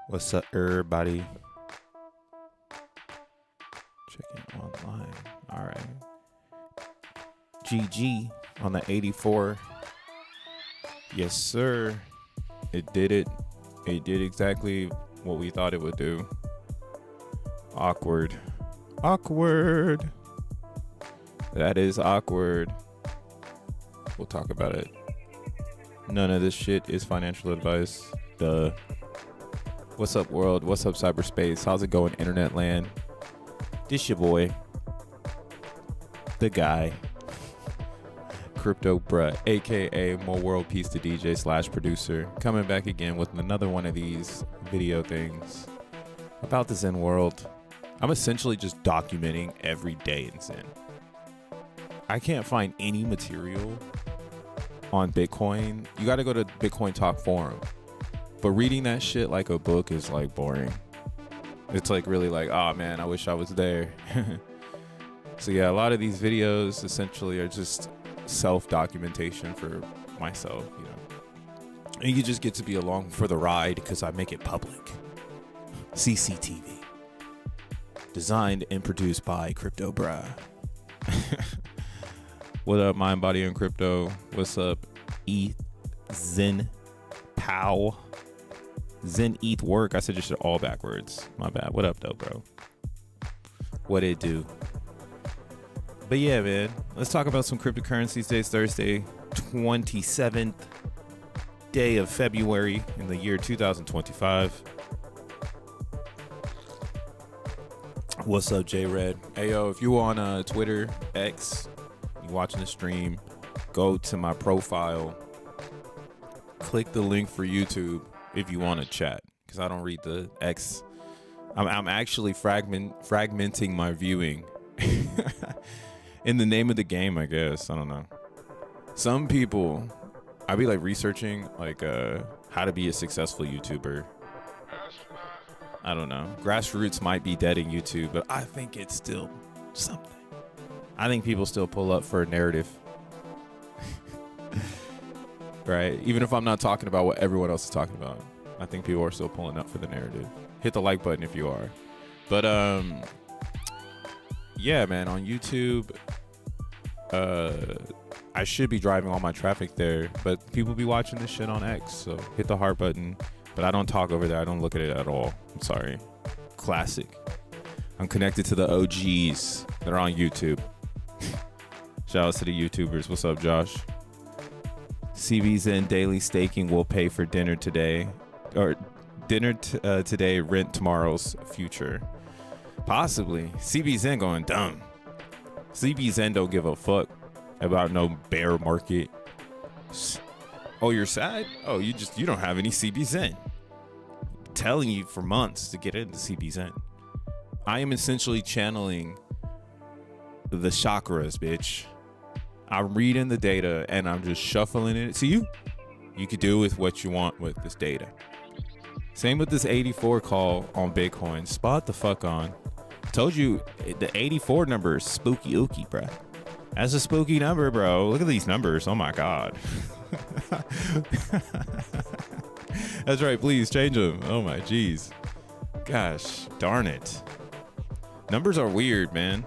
What's up, everybody? Checking online. All right. GG on the 84. Yes, sir. It did it. It did exactly what we thought it would do. Awkward. Awkward. That is awkward. We'll talk about it. None of this shit is financial advice. Duh. What's up, world? What's up, cyberspace? How's it going, internet land? This your boy, the guy, Crypto Bruh, aka More World Peace to DJ / producer, coming back again with another one of these video things about the Zen world. I'm essentially just documenting every day in Zen. I can't find any material on Bitcoin. You got to go to Bitcoin Talk forum. But reading that shit like a book is like boring. It's like really like, oh man, I wish I was there. So yeah, a lot of these videos essentially are just self-documentation for myself, you know. And you just get to be along for the ride because I make it public. CCTV. Designed and produced by Crypto Bra. What up, Mind, Body, and Crypto? What's up, XEN Pow? Zen ETH work. I said just all backwards. My bad. What up, though, bro? What it do? But yeah, man. Let's talk about some cryptocurrencies. Today's Thursday, 27th day of February in the year 2025. What's up, J-Red? Hey, yo, if you on Twitter, X, you watching the stream, go to my profile. Click the link for YouTube if you want to chat, because I don't read the X. I'm actually fragmenting my viewing in the name of the game, I guess. I don't know. Some people, I be like researching like how to be a successful YouTuber. I don't know. Grassroots might be dead in YouTube, but I think it's still something. I think people still pull up for a narrative. Right? Even if I'm not talking about what everyone else is talking about, I think people are still pulling up for the narrative. Hit the like button if you are. But yeah, man, on YouTube, I should be driving all my traffic there, but people be watching this shit on X, so hit the heart button. But I don't talk over there. I don't look at it at all. I'm sorry. Classic. I'm connected to the OGs that are on YouTube. Shout out to the YouTubers. What's up, Josh? CBZN daily staking will pay for dinner today, or dinner today, rent tomorrow's future. Possibly. CBZN going dumb. CBZN don't give a fuck about no bear market. Oh, you're sad? Oh, you don't have any CBZN. I'm telling you for months to get into CBZN. I am essentially channeling the chakras, bitch. I'm reading the data and I'm just shuffling it. See, you could do with what you want with this data. Same with this 84 call on Bitcoin. Spot the fuck on. Told you the 84 number is spooky ooky, bro. That's a spooky number, bro. Look at these numbers. Oh my God. That's right. Please change them. Oh my jeez. Gosh, darn it. Numbers are weird, man.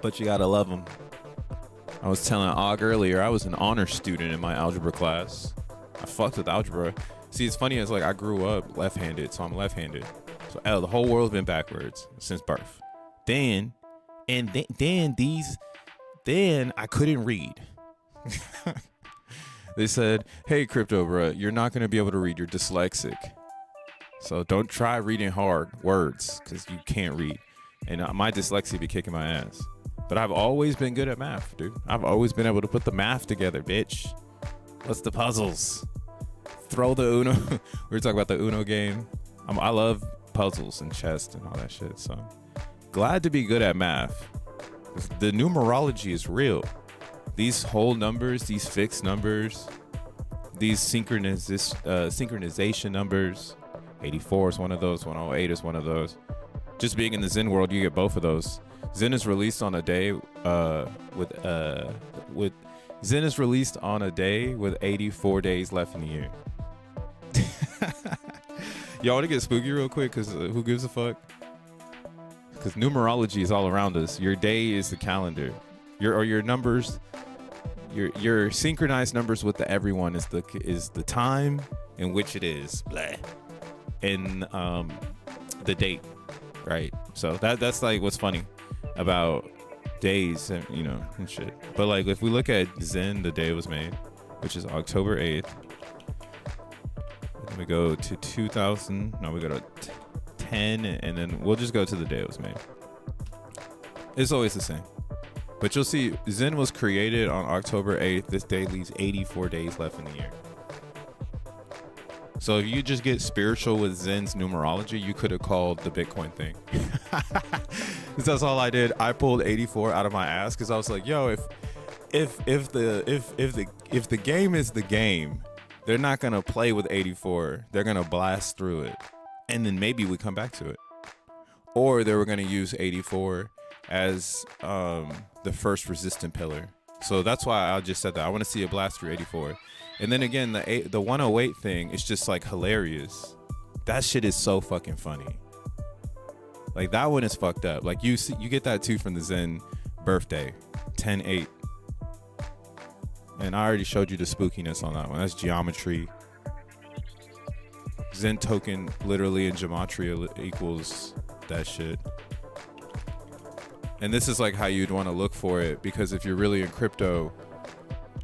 But you gotta love them. I was telling Og earlier, I was an honor student in my algebra class. I fucked with algebra. See, it's funny, it's like I grew up left-handed, so I'm left-handed. So the whole world's been backwards since birth. Then I couldn't read. They said, hey, Crypto Bro, you're not going to be able to read. You're dyslexic. So don't try reading hard words because you can't read. And my dyslexia be kicking my ass. But I've always been good at math, dude. I've always been able to put the math together, bitch. What's the puzzles? Throw the Uno. We were talking about the Uno game. I love puzzles and chess and all that shit. So glad to be good at math. The numerology is real. These whole numbers, these fixed numbers, these synchronization numbers. 84 is one of those. 108 is one of those. Just being in the Zen world, you get both of those. Zen is released on a day with 84 days left in the year. Y'all want to get spooky real quick? Because who gives a fuck? Because numerology is all around us. Your day is the calendar. Your numbers, your synchronized numbers with the everyone is the time in which it is. Blah. And the date, right? So that's like what's funny about days and and shit. But like if we look at Zen, the day it was made, which is October 8th. Then we go to 2000. No, we go to 10, and then we'll just go to the day it was made. It's always the same. But you'll see Zen was created on October 8th. This day leaves 84 days left in the year. So if you just get spiritual with Zen's numerology, you could have called the Bitcoin thing. That's all I did. I pulled 84 out of my ass because I was like, yo, if the game is the game, they're not gonna play with 84. They're gonna blast through it, and then maybe we come back to it. Or they were gonna use 84 as the first resistant pillar. So that's why I just said that. I want to see a blast through 84. And then again, the 108 thing is just like hilarious. That shit is so fucking funny. Like that one is fucked up. Like you get that too from the Zen birthday, 10/8. And I already showed you the spookiness on that one. That's geometry. Zen token literally in gematria equals that shit. And this is like how you'd want to look for it, because if you're really in crypto,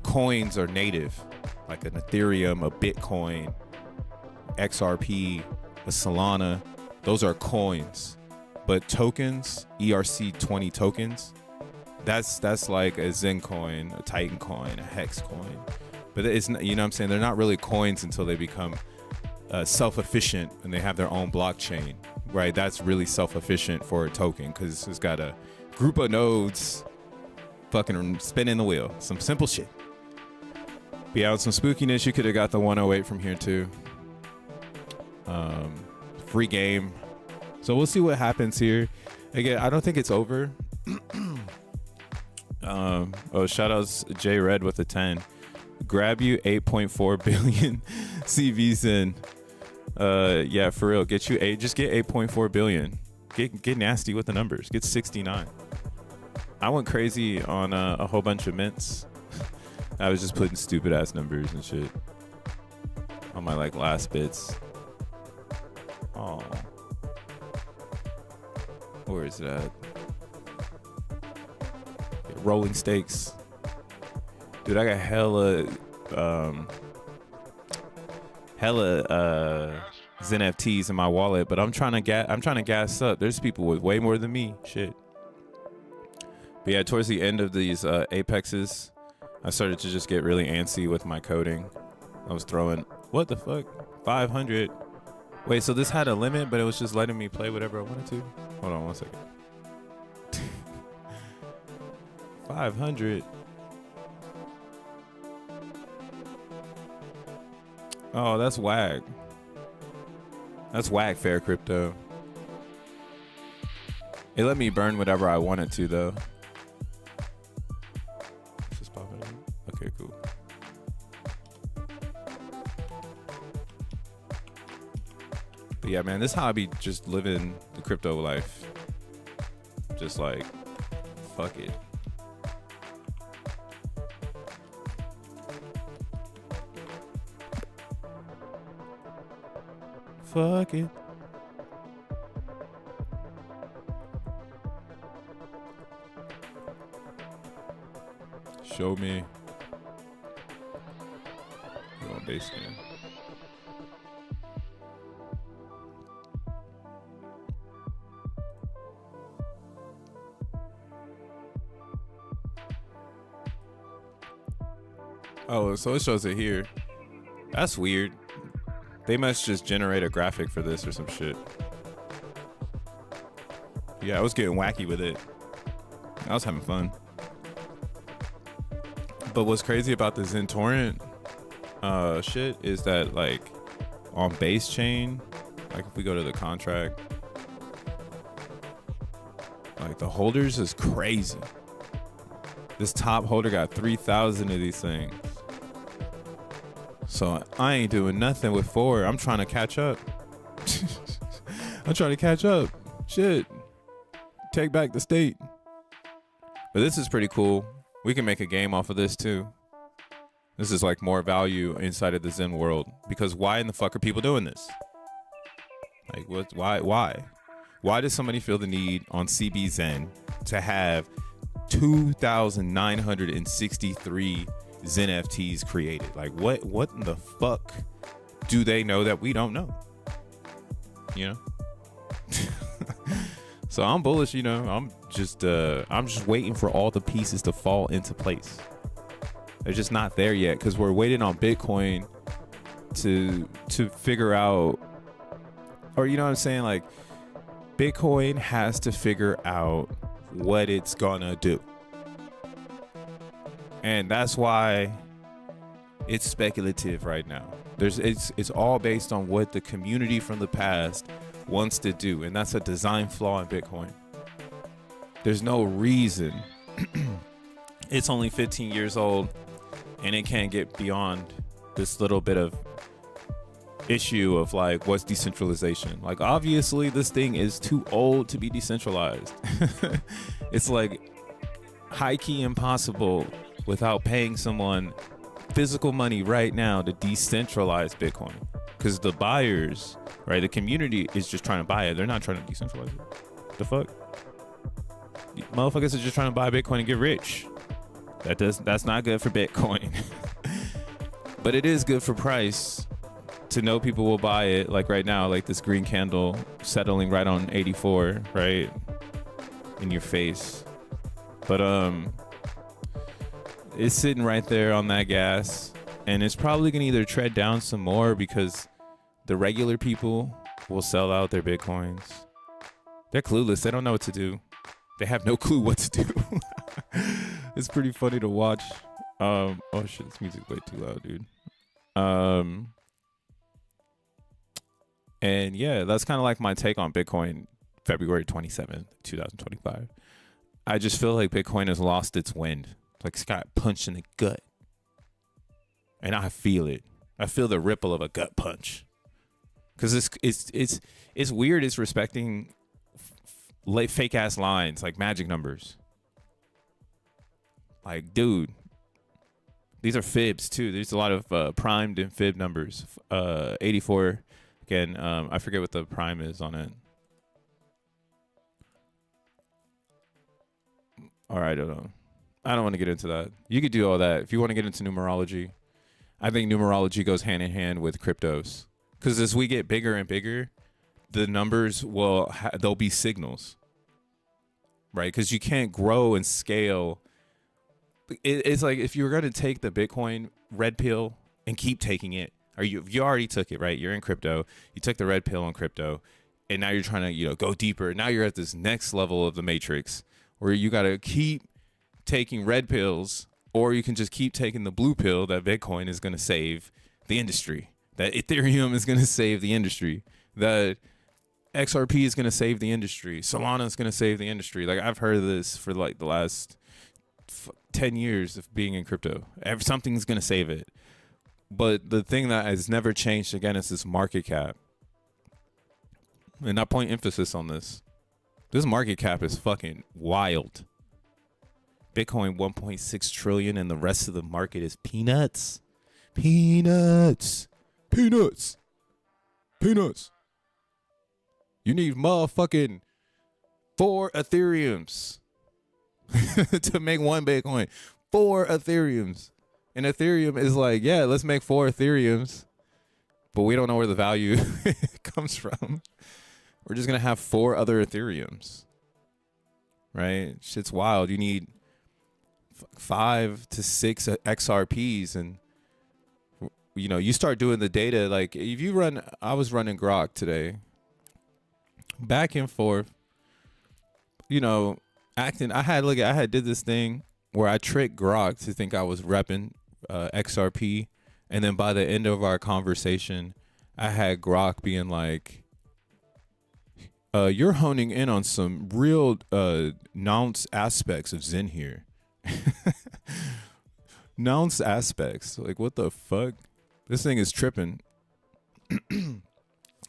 coins are native, like an Ethereum, a Bitcoin, XRP, a Solana. Those are coins. But tokens, ERC20 tokens, that's like a Zen coin, a Titan coin, a Hex coin. But it's, you know what I'm saying? They're not really coins until they become self-efficient and they have their own blockchain, right? That's really self-efficient for a token, because it's got a group of nodes fucking spinning the wheel. Some simple shit. But yeah, with some spookiness, you could have got the 108 from here too. Free game. So we'll see what happens here. Again, I don't think it's over. Oh, shout outs J Red with a 10. Grab you 8.4 billion CVs in. Yeah, for real. Just get 8.4 billion. Get nasty with the numbers. Get 69. I went crazy on a whole bunch of mints. I was just putting stupid ass numbers and shit on my like last bits. Oh, where is that? Rolling stakes, dude. I got hella xeNFTs in my wallet, but I'm trying to gas up. There's people with way more than me. Shit. But yeah, towards the end of these apexes, I started to just get really antsy with my coding. I was throwing, what the fuck, 500. Wait, so this had a limit, but it was just letting me play whatever I wanted to? Hold on one second. 500. Oh, that's whack. That's whack, Fair Crypto. It let me burn whatever I wanted to, though. Just pop it in. Okay, cool. But yeah, man, this is how I be just living the crypto life. Just like, fuck it. Fuck it. Show me. You're on base game. Oh, so it shows it here. That's weird. They must just generate a graphic for this or some shit. Yeah, I was getting wacky with it. I was having fun. But what's crazy about the XENtorrent shit is that, like, on base chain, like if we go to the contract, like the holders is crazy. This top holder got 3,000 of these things. So I ain't doing nothing with 4. I'm trying to catch up. I'm trying to catch up. Shit. Take back the state. But this is pretty cool. We can make a game off of this too. This is like more value inside of the Zen world. Because why in the fuck are people doing this? Like, what? Why? Why does somebody feel the need on CB Zen to have 2,963 xeNFTs created? Like, what in the fuck do they know that we don't know? You know? So I'm bullish, you know. I'm just waiting for all the pieces to fall into place. They're just not there yet, because we're waiting on Bitcoin to figure out, or you know what I'm saying? Like, Bitcoin has to figure out what it's gonna do. And that's why it's speculative right now. It's all based on what the community from the past wants to do, and that's a design flaw in Bitcoin. There's no reason. It's only 15 years old, and it can't get beyond this little bit of issue of like what's decentralization. Like obviously this thing is too old to be decentralized. It's like high key impossible without paying someone physical money right now to decentralize Bitcoin, because the buyers, right, the community is just trying to buy it. They're not trying to decentralize it. The fuck, motherfuckers are just trying to buy Bitcoin and get rich. That's not good for Bitcoin. But it is good for price, to know people will buy it. Like right now, like this green candle settling right on 84, right in your face. But it's sitting right there on that gas, and it's probably gonna either tread down some more because the regular people will sell out their Bitcoins. They're clueless. They don't know what to do. They have no clue what to do. It's pretty funny to watch. Oh shit, this music's way too loud, dude. And yeah, that's kind of like my take on Bitcoin, February 27th, 2025. I just feel like Bitcoin has lost its wind. Like it's got punched in the gut. And I feel it. I feel the ripple of a gut punch. Cause it's weird. It's respecting fake ass lines like magic numbers. Like, dude, these are fibs too. There's a lot of primed and fib numbers. 84. Again, I forget what the prime is on it. All right, I don't want to get into that. You could do all that. If you want to get into numerology, I think numerology goes hand in hand with cryptos. Because as we get bigger and bigger, the numbers they'll be signals, right? Because you can't grow and scale. It's like if you were going to take the Bitcoin red pill and keep taking it, or you already took it, right? You're in crypto. You took the red pill on crypto, and now you're trying to go deeper. Now you're at this next level of the matrix where you got to keep taking red pills, or you can just keep taking the blue pill that Bitcoin is going to save the industry, that Ethereum is going to save the industry, that XRP is going to save the industry, Solana is going to save the industry. Like I've heard of this for like the last 10 years of being in crypto. Something's going to save it. But the thing that has never changed, again, is this market cap. And I point emphasis on this. This market cap is fucking wild. Bitcoin 1.6 trillion and the rest of the market is peanuts. Peanuts. Peanuts. Peanuts. You need motherfucking 4 Ethereums to make 1 Bitcoin. 4 Ethereums. And Ethereum is like, yeah, let's make 4 Ethereums, but we don't know where the value comes from. We're just going to have 4 other Ethereums, right? Shit's wild. You need 5 to 6 XRPs. And, you start doing the data. Like if you I was running Grok today, back and forth, acting. I had did this thing where I tricked Grok to think I was repping XRP, and then by the end of our conversation, I had Grok being like, "You're honing in on some real nonce aspects of Zen here." Nonce aspects, like what the fuck? This thing is tripping.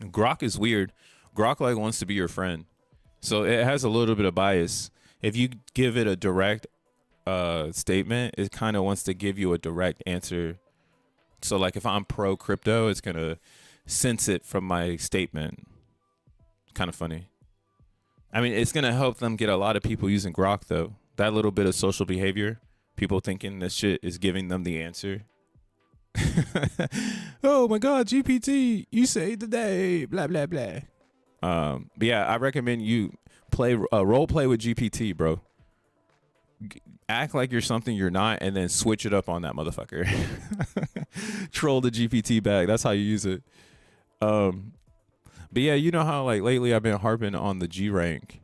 Grok is weird. Grok like wants to be your friend, so it has a little bit of bias. If you give it a direct statement, it kind of wants to give you a direct answer. So like if I'm pro crypto, it's gonna sense it from my statement. Kind of funny. I mean, it's gonna help them get a lot of people using Grok though. That little bit of social behavior, people thinking this shit is giving them the answer. Oh my God, GPT, you saved the day, blah blah blah. But yeah, I recommend you role play with GPT, bro. Act like you're something you're not, and then switch it up on that motherfucker. Troll the GPT back. That's how you use it. But yeah, you know how like lately I've been harping on the G rank,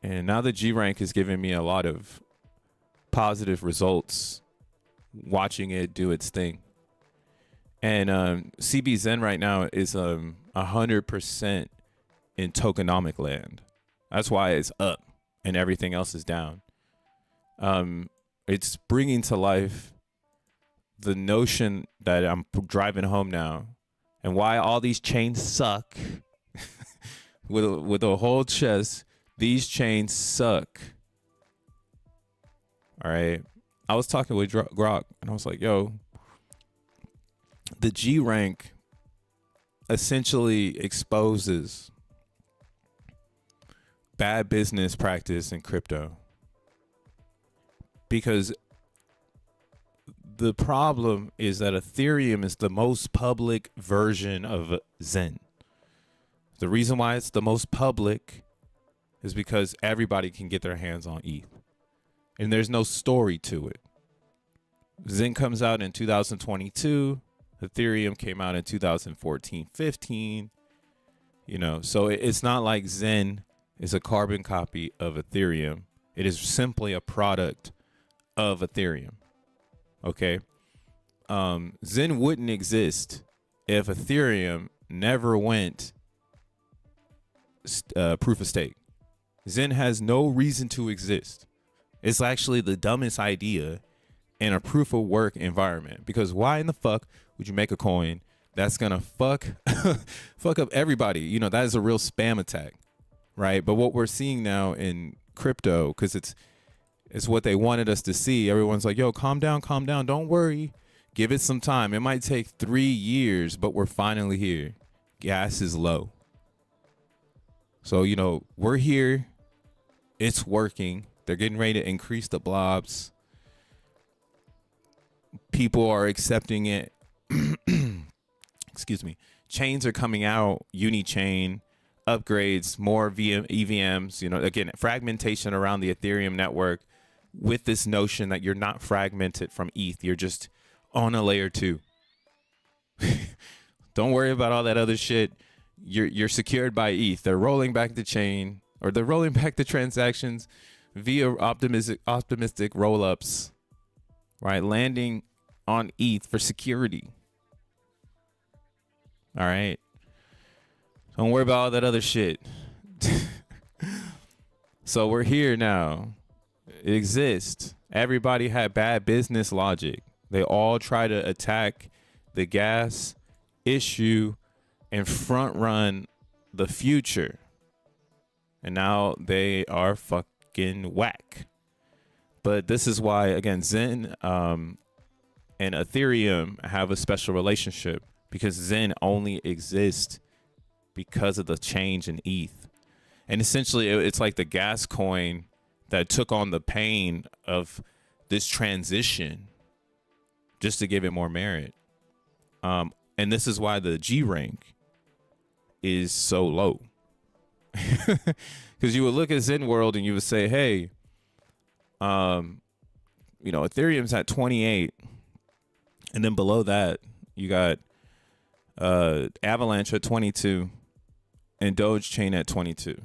and now the G rank is giving me a lot of positive results watching it do its thing. And CBZen right now is 100% in tokenomic land. That's why it's up and everything else is down. It's bringing to life the notion that I'm driving home now, and why all these chains suck. with a whole chest, these chains suck. All right. I was talking with Grok, and I was like, yo, the G rank essentially exposes bad business practice in crypto. Because the problem is that Ethereum is the most public version of Zen. The reason why it's the most public is because everybody can get their hands on ETH. And there's no story to it. Zen comes out in 2022. Ethereum came out in 2014, 15. You know, so it's not like Zen is a carbon copy of Ethereum. It is simply a product of Ethereum. Okay. Zen wouldn't exist if Ethereum never went proof of stake. Zen has no reason to exist. It's actually the dumbest idea in a proof of work environment, because why in the fuck would you make a coin that's gonna fuck up everybody? You know, that is a real spam attack, right? But what we're seeing now in crypto, because it's what they wanted us to see. Everyone's like, yo, calm down, don't worry, give it some time. It might take 3 years, but we're finally here. Gas is low. So, you know, we're here. It's working. They're getting ready to increase the blobs. People are accepting it. Excuse me. Chains are coming out. Unichain upgrades, more EVMs. You know, again, fragmentation around the Ethereum network, with this notion that you're not fragmented from ETH. You're just on a layer 2. Don't worry about all that other shit. You're secured by ETH. They're rolling back the chain, or they're rolling back the transactions via optimistic roll-ups, right? Landing on ETH for security. All right. Don't worry about all that other shit. So we're here now. It exists. Everybody had bad business logic. They all try to attack the gas issue and front run the future. And now they are fucking whack. But this is why, again, Zen and Ethereum have a special relationship, because Zen only exists because of the change in ETH. And essentially, it's like the gas coin that took on the pain of this transition just to give it more merit. And this is why the G rank is so low. Because you would look at Zen World and you would say, hey, you know, Ethereum's at 28. And then below that, you got Avalanche at 22 and Dogechain at 22.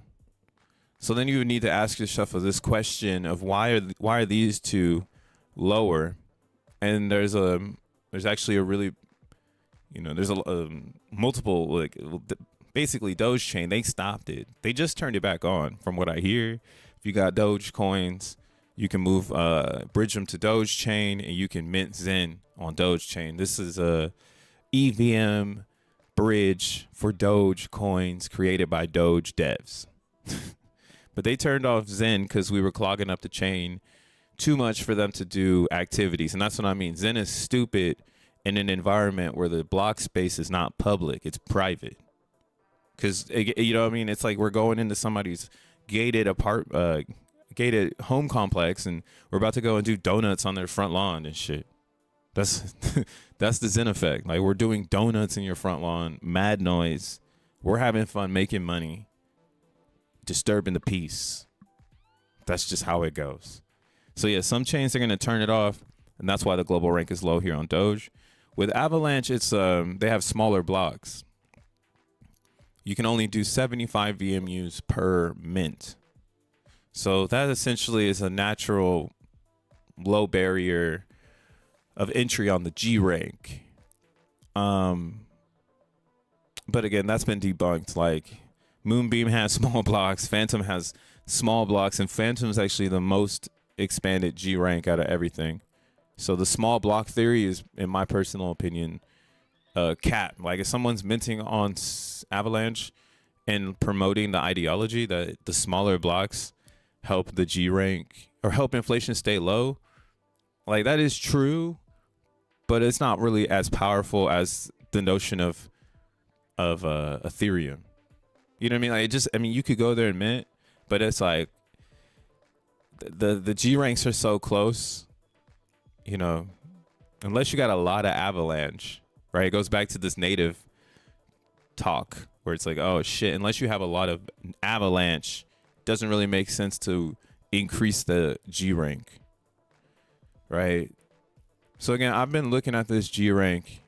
So then you would need to ask yourself this question of why are these two lower? And there's actually a really, you know, there's a multiple, like, basically Dogechain, they stopped it. They just turned it back on from what I hear. If you got Doge coins, you can move, bridge them to Dogechain, and you can mint Zen on Dogechain. This is a EVM bridge for Doge coins created by Doge devs. But they turned off Zen because we were clogging up the chain too much for them to do activities. And that's what I mean. Zen is stupid in an environment where the block space is not public. It's private. Because, you know what I mean? It's like we're going into somebody's gated home complex, and we're about to go and do donuts on their front lawn and shit. That's that's the Zen effect. Like, we're doing donuts in your front lawn, mad noise. We're having fun, making money, disturbing the peace. That's just how it goes. So yeah, some chains are going to turn it off, and that's why the global rank is low here on Doge. With Avalanche, it's they have smaller blocks. You can only do 75 VMUs per mint. So that essentially is a natural low barrier of entry on the G rank. But again, that's been debunked. Like, Moonbeam has small blocks, Phantom has small blocks, and Phantom's actually the most expanded G rank out of everything. So the small block theory is, in my personal opinion, cap. Like if someone's minting on Avalanche and promoting the ideology that the smaller blocks help the G rank or help inflation stay low, like that is true, but it's not really as powerful as the notion of Ethereum. You know what I mean? Like it just, I mean, you could go there and mint, but it's like the G ranks are so close, you know, unless you got a lot of Avalanche, right? It goes back to this native talk where it's like, oh shit, unless you have a lot of Avalanche, it doesn't really make sense to increase the G rank, right? So again, I've been looking at this G rank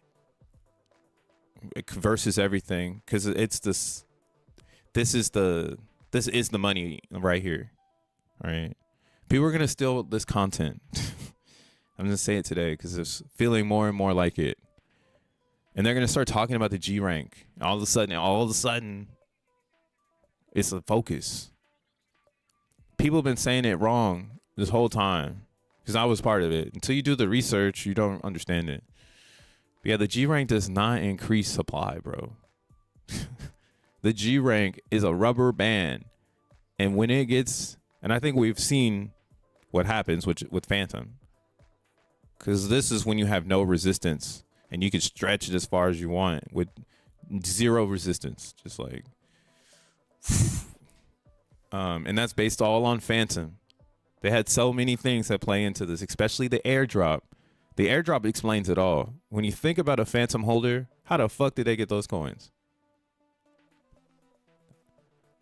versus everything because it's this is the money right here, right? People are gonna steal this content. I'm gonna say it today because it's feeling more and more like it, and they're gonna start talking about the G rank. All of a sudden, it's a focus. People have been saying it wrong this whole time because I was part of it. Until you do the research, you don't understand it. But yeah, the G rank does not increase supply, bro. The G rank is a rubber band, and when it gets, and I think we've seen what happens with Phantom, because this is when you have no resistance and you can stretch it as far as you want with zero resistance, just like, and that's based all on Phantom. They had so many things that play into this, especially the airdrop. The airdrop explains it all. When you think about a Phantom holder, how the fuck did they get those coins?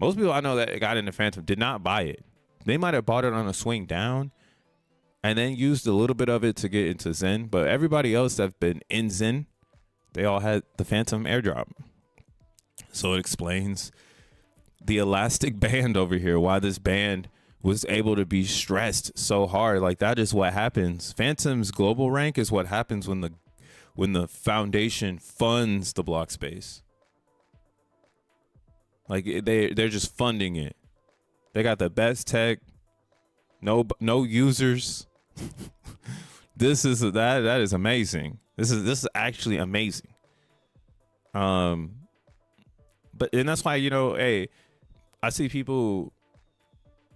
Most people I know that got into Phantom did not buy it. They might have bought it on a swing down and then used a little bit of it to get into Zen. But everybody else that's been in Zen, they all had the Phantom airdrop. So it explains the elastic band over here, why this band was able to be stressed so hard. Like that is what happens. Phantom's global rank is what happens when the foundation funds the block space. Like they're just funding it. They got the best tech, no users. That is amazing. This is actually amazing. But and that's why, you know, hey, I see people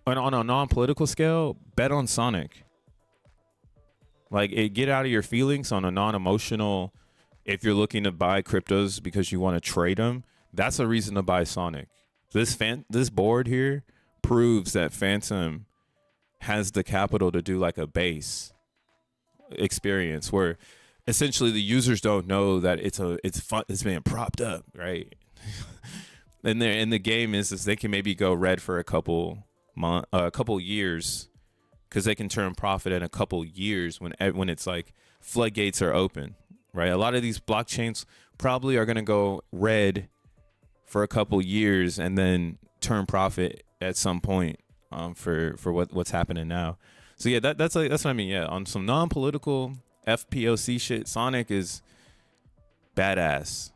on a non-political scale bet on Sonic. Like get out of your feelings on a non-emotional. If you're looking to buy cryptos because you want to trade them, that's a reason to buy Sonic. This board here proves that Phantom has the capital to do like a base experience where essentially the users don't know that it's being propped up, right? And the game is they can maybe go red for a couple years because they can turn profit in a couple years when it's like floodgates are open, right? A lot of these blockchains probably are going to go red for a couple years and then turn profit at some point for what's happening now. So yeah, that's what I mean. Yeah, on some non-political FPOC shit, Sonic is badass.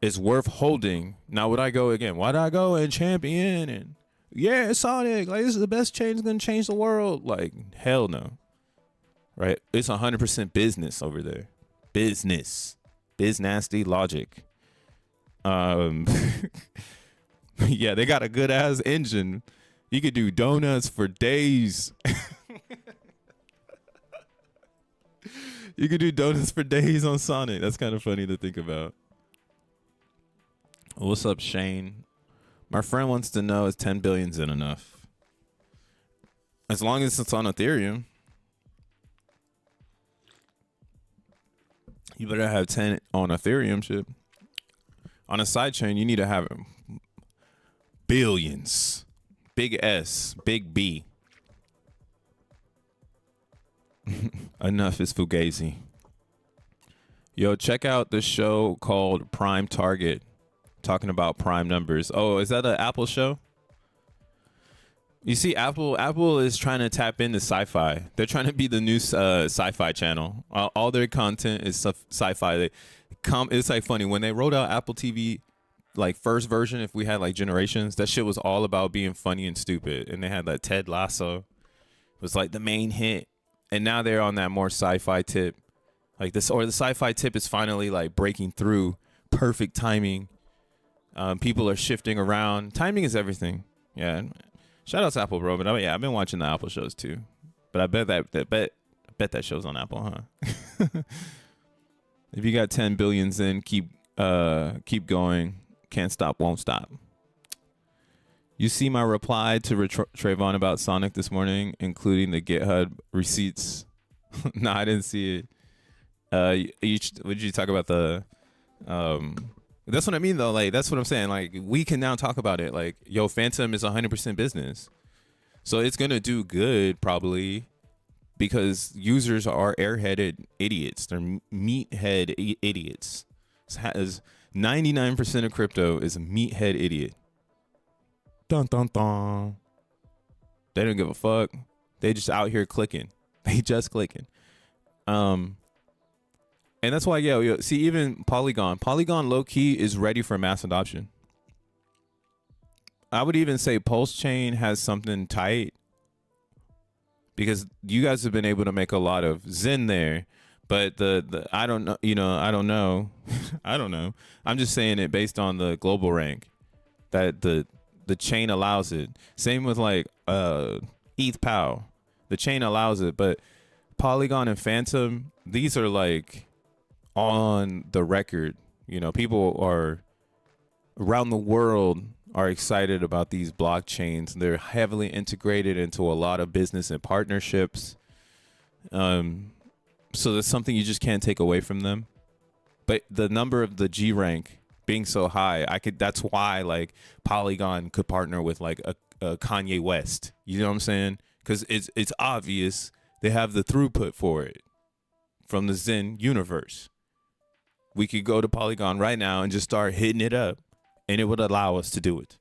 It's worth holding. Now would I go again? Why'd I go and champion and yeah, Sonic, like this is the best chain, it's gonna change the world? Like hell no. Right? It's 100% business over there. Business. Biz nasty logic. Yeah, they got a good ass engine. You could do donuts for days. You could do donuts for days on Sonic. That's kind of funny to think about. What's up, Shane? My friend wants to know, is 10 billion's in enough? As long as it's on Ethereum. You better have 10 on Ethereum shit. On a sidechain, you need to have billions. Big S, big B. Enough is Fugazi. Yo, check out this show called Prime Target, talking about prime numbers. Oh, is that an Apple show? You see, Apple is trying to tap into sci-fi. They're trying to be the new sci-fi channel. All their content is sci-fi. It's like funny when they rolled out Apple TV, like first version. If we had like Generations, that shit was all about being funny and stupid. And they had that Ted Lasso, it was like the main hit. And now they're on that more sci-fi tip. Like this, or the sci-fi tip is finally like breaking through. Perfect timing. People are shifting around. Timing is everything. Yeah. Shout out to Apple, bro. But I've been watching the Apple shows too. But I bet that show's on Apple, huh? If you got 10 billions in, keep going. Can't stop, won't stop. You see my reply to Trayvon about Sonic this morning, including the GitHub receipts. No, I didn't see it. Would you talk about the? That's what I mean though. Like that's what I'm saying. Like we can now talk about it. Like yo, Phantom is 100% business, so it's gonna do good probably, because users are airheaded idiots. They're meathead idiots. As 99% of crypto is a meathead idiot. Dun dun dun. They don't give a fuck. They just out here clicking. They just clicking. And that's why, yeah, see, even Polygon low key is ready for mass adoption. I would even say Pulse Chain has something tight, because you guys have been able to make a lot of Zen there, but the I don't know, I don't know. I don't know. I'm just saying it based on the global rank that the chain allows it. Same with like ETH POW. The chain allows it, but Polygon and Phantom, these are like on the record. People are around the world are excited about these blockchains. They're heavily integrated into a lot of business and partnerships. So that's something you just can't take away from them. But the number of the G rank being so high, that's why like Polygon could partner with like a Kanye West. You know what I'm saying? Because it's obvious they have the throughput for it from the Zen universe. We could go to Polygon right now and just start hitting it up, and it would allow us to do it.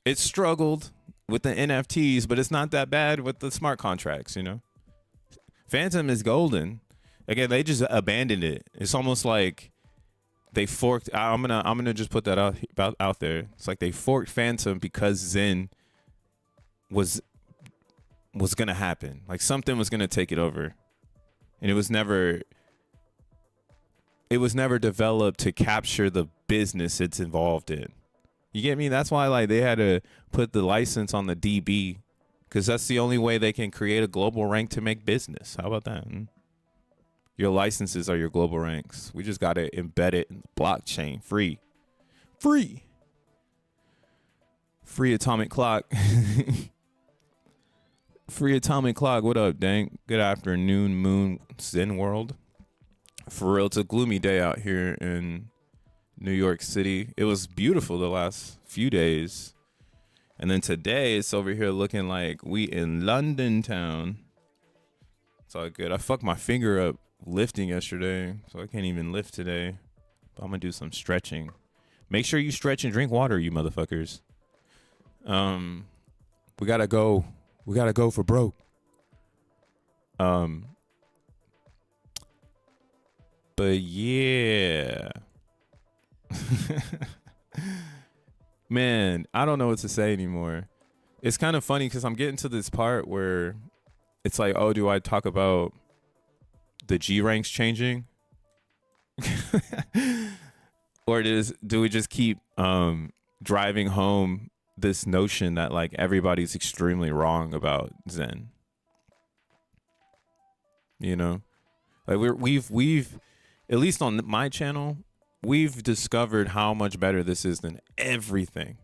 It struggled with the NFTs, but it's not that bad with the smart contracts, Phantom is golden. Again, they just abandoned it. It's almost like they forked. I'm gonna just put that out there. It's like they forked Phantom because Zen was gonna happen. Like something was gonna take it over, and it was never developed to capture the business it's involved in. You get me? That's why like they had to put the license on the DB, because that's the only way they can create a global rank to make business. How about that? Your licenses are your global ranks. We just got to embed it in the blockchain. Free atomic clock. Free atomic clock. What up, Dank? Good afternoon, Moon Zen World. For real, it's a gloomy day out here in New York City. It was beautiful the last few days, and then today it's over here looking like we in London town. It's all good. I fucked my finger up lifting yesterday, so I can't even lift today. But I'm gonna do some stretching. Make sure you stretch and drink water, you motherfuckers. We gotta go for broke. But yeah. Man, I don't know what to say anymore. It's kind of funny because I'm getting to this part where it's like, oh, do I talk about the G ranks changing? Or do we just keep driving home this notion that like everybody's extremely wrong about Zen? Like we've at least on my channel, we've discovered how much better this is than everything,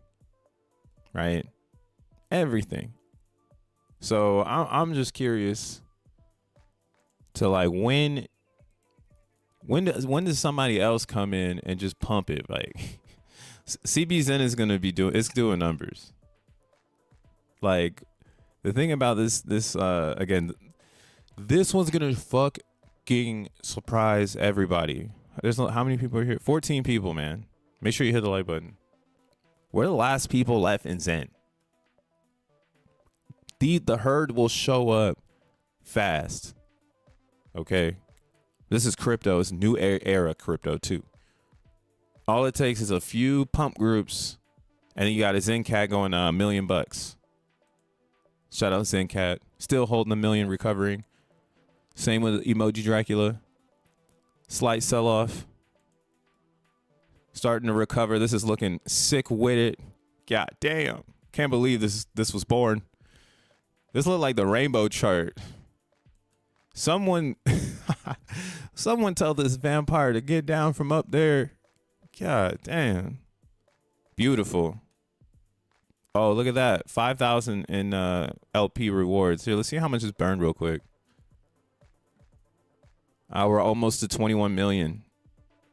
right? Everything. So I'm just curious to like when does somebody else come in and just pump it? Like CBZen is gonna be doing numbers. Like the thing about this again, this one's gonna fucking surprise everybody. How many people are here? 14 people, man. Make sure you hit the like button. We're the last people left in Zen. The herd will show up fast. Okay. This is crypto. It's new era crypto too. All it takes is a few pump groups, and then you got a Zencat going $1 million. Shout out Zencat. Still holding $1 million, recovering. Same with Emoji Dracula. Slight sell-off. Starting to recover. This is looking sick with it. God damn. Can't believe this was born. This looked like the rainbow chart. Someone tell this vampire to get down from up there. God damn. Beautiful. Oh, look at that. 5,000 in LP rewards. Here, let's see how much is burned real quick. We're almost to 21 million.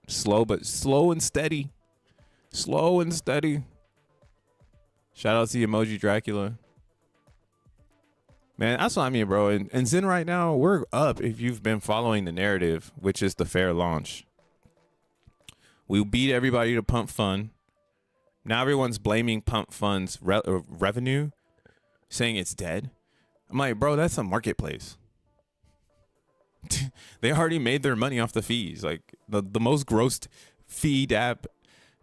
Slow and steady. Slow and steady. Shout out to Emoji Dracula. Man, that's what I mean, bro. And Zen right now, we're up if you've been following the narrative, which is the fair launch. We beat everybody to Pump Fund. Now everyone's blaming Pump Fund's revenue, saying it's dead. I'm like, bro, that's a marketplace. They already made their money off the fees. Like the most grossed feed app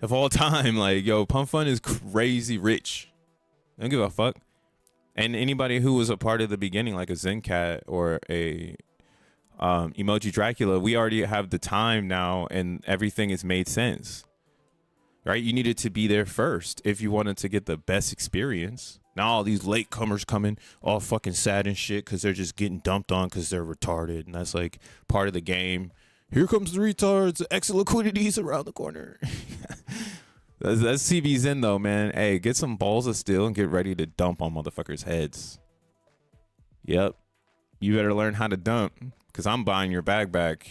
of all time. Like, yo, Pump Fund is crazy rich. I don't give a fuck. And anybody who was a part of the beginning, like a Zencat or a Emoji Dracula, we already have the time now and everything has made sense. Right? You needed to be there first if you wanted to get the best experience. Now all these latecomers coming all fucking sad and shit because they're just getting dumped on because they're retarded. And that's like part of the game. Here comes the retards. Exit liquidity's around the corner. That's CBZen though, man. Hey, get some balls of steel and get ready to dump on motherfuckers' heads. Yep. You better learn how to dump because I'm buying your bag back.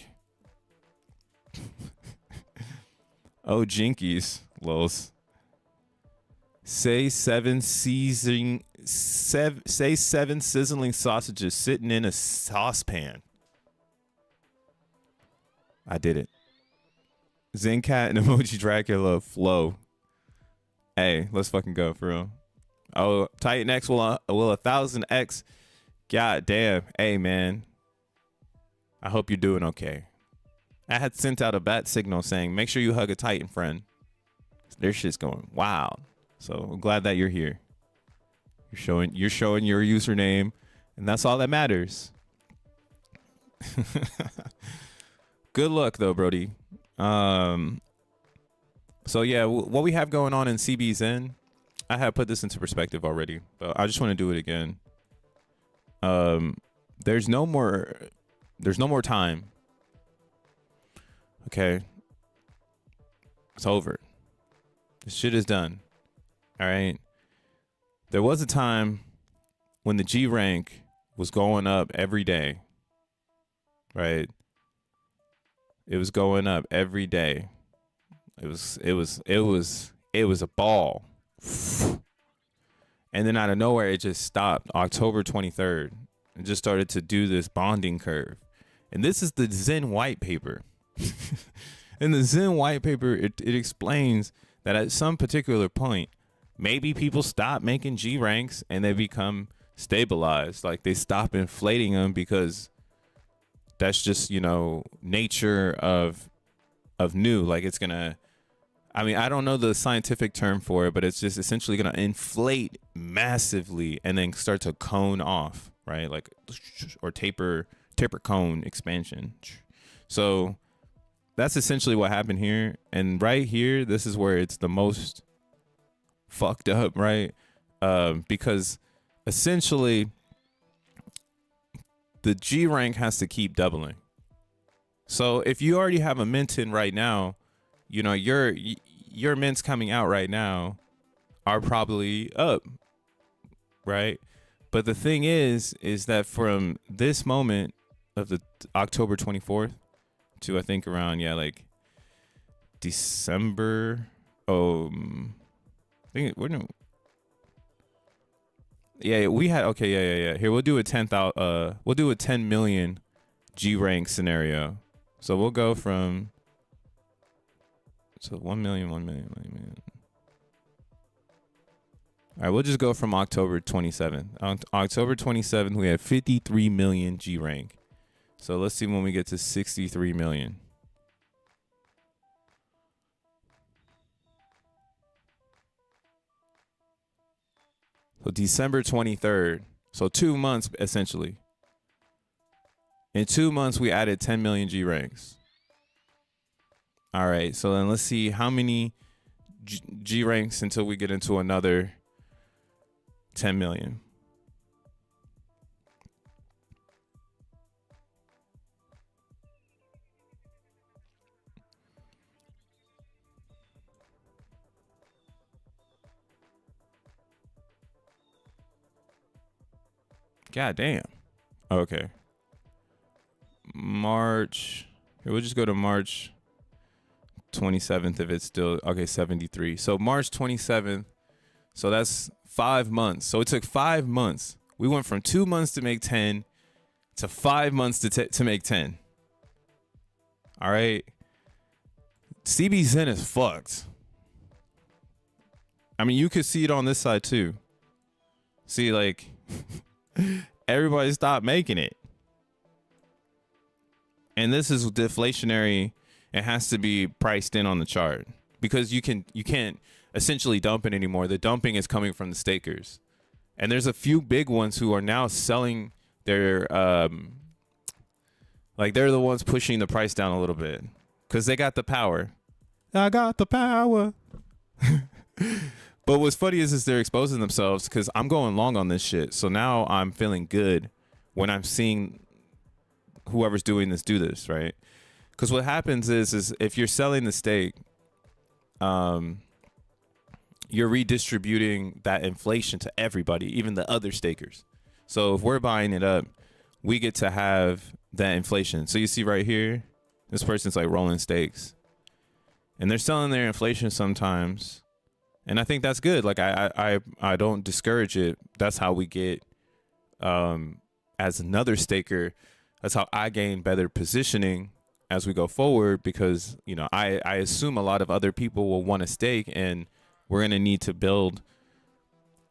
Oh, jinkies, Los. Say seven sizzling sausages sitting in a saucepan. I did it. Zencat and Emoji Dracula flow. Hey, let's fucking go for real. Oh, Titan X will 1,000X. God damn. Hey, man. I hope you're doing okay. I had sent out a bat signal saying, make sure you hug a Titan friend. Their shit's going wild. So I'm glad that you're here. You're showing your username, and that's all that matters. Good luck though, Brody. So yeah, what we have going on in CBZen, I have put this into perspective already, but I just want to do it again. There's no more time. Okay. It's over. This shit is done. All right. There was a time when the G rank was going up every day. Right? It was going up every day. It was a ball. And then out of nowhere it just stopped October 23rd. It just started to do this bonding curve. And this is the Zen white paper. In the Zen white paper, it explains that at some particular point, maybe people stop making G ranks and they become stabilized. Like they stop inflating them because that's just, you know, nature of new. Like it's gonna, I mean, I don't know the scientific term for it, but it's just essentially gonna inflate massively and then start to cone off, right? Like, or taper cone expansion. So that's essentially what happened here. And right here, this is where it's the most fucked up, right? Because essentially the G rank has to keep doubling. So if you already have a mint in right now, you know, your mints coming out right now are probably up, right? But the thing is that from this moment of the October 24th to I think around, yeah, like December, I think we're no, yeah, we had, okay, yeah. Here, we'll do a 10,000, we'll do a 10 million G rank scenario. So we'll go from, so 1 million. All right, we'll just go from October 27th. On October 27th, we had 53 million G rank. So let's see when we get to 63 million. So December 23rd. So 2 months essentially. In 2 months, we added 10 million G ranks. All right, so then let's see how many G ranks until we get into another 10 million. God damn. Okay. March. Here, we'll just go to March 27th if it's still okay. 73. So March 27th. So that's 5 months. So it took 5 months. We went from 2 months to make 10 to 5 months to make 10. All right. CBZen is fucked. I mean, you could see it on this side too. See, like, everybody stopped making it. And this is deflationary. It has to be priced in on the chart because you can't essentially dump it anymore. The dumping is coming from the stakers. And there's a few big ones who are now selling their like they're the ones pushing the price down a little bit because they got the power. I got the power. But what's funny is they're exposing themselves because I'm going long on this shit. So now I'm feeling good when I'm seeing whoever's doing this do this, right? Because what happens is if you're selling the stake, you're redistributing that inflation to everybody, even the other stakers. So if we're buying it up, we get to have that inflation. So you see right here, this person's like rolling stakes, and they're selling their inflation sometimes. And I think that's good. Like I don't discourage it. That's how we get, as another staker, that's how I gain better positioning as we go forward, because, you know, I assume a lot of other people will want to stake, and we're going to need to build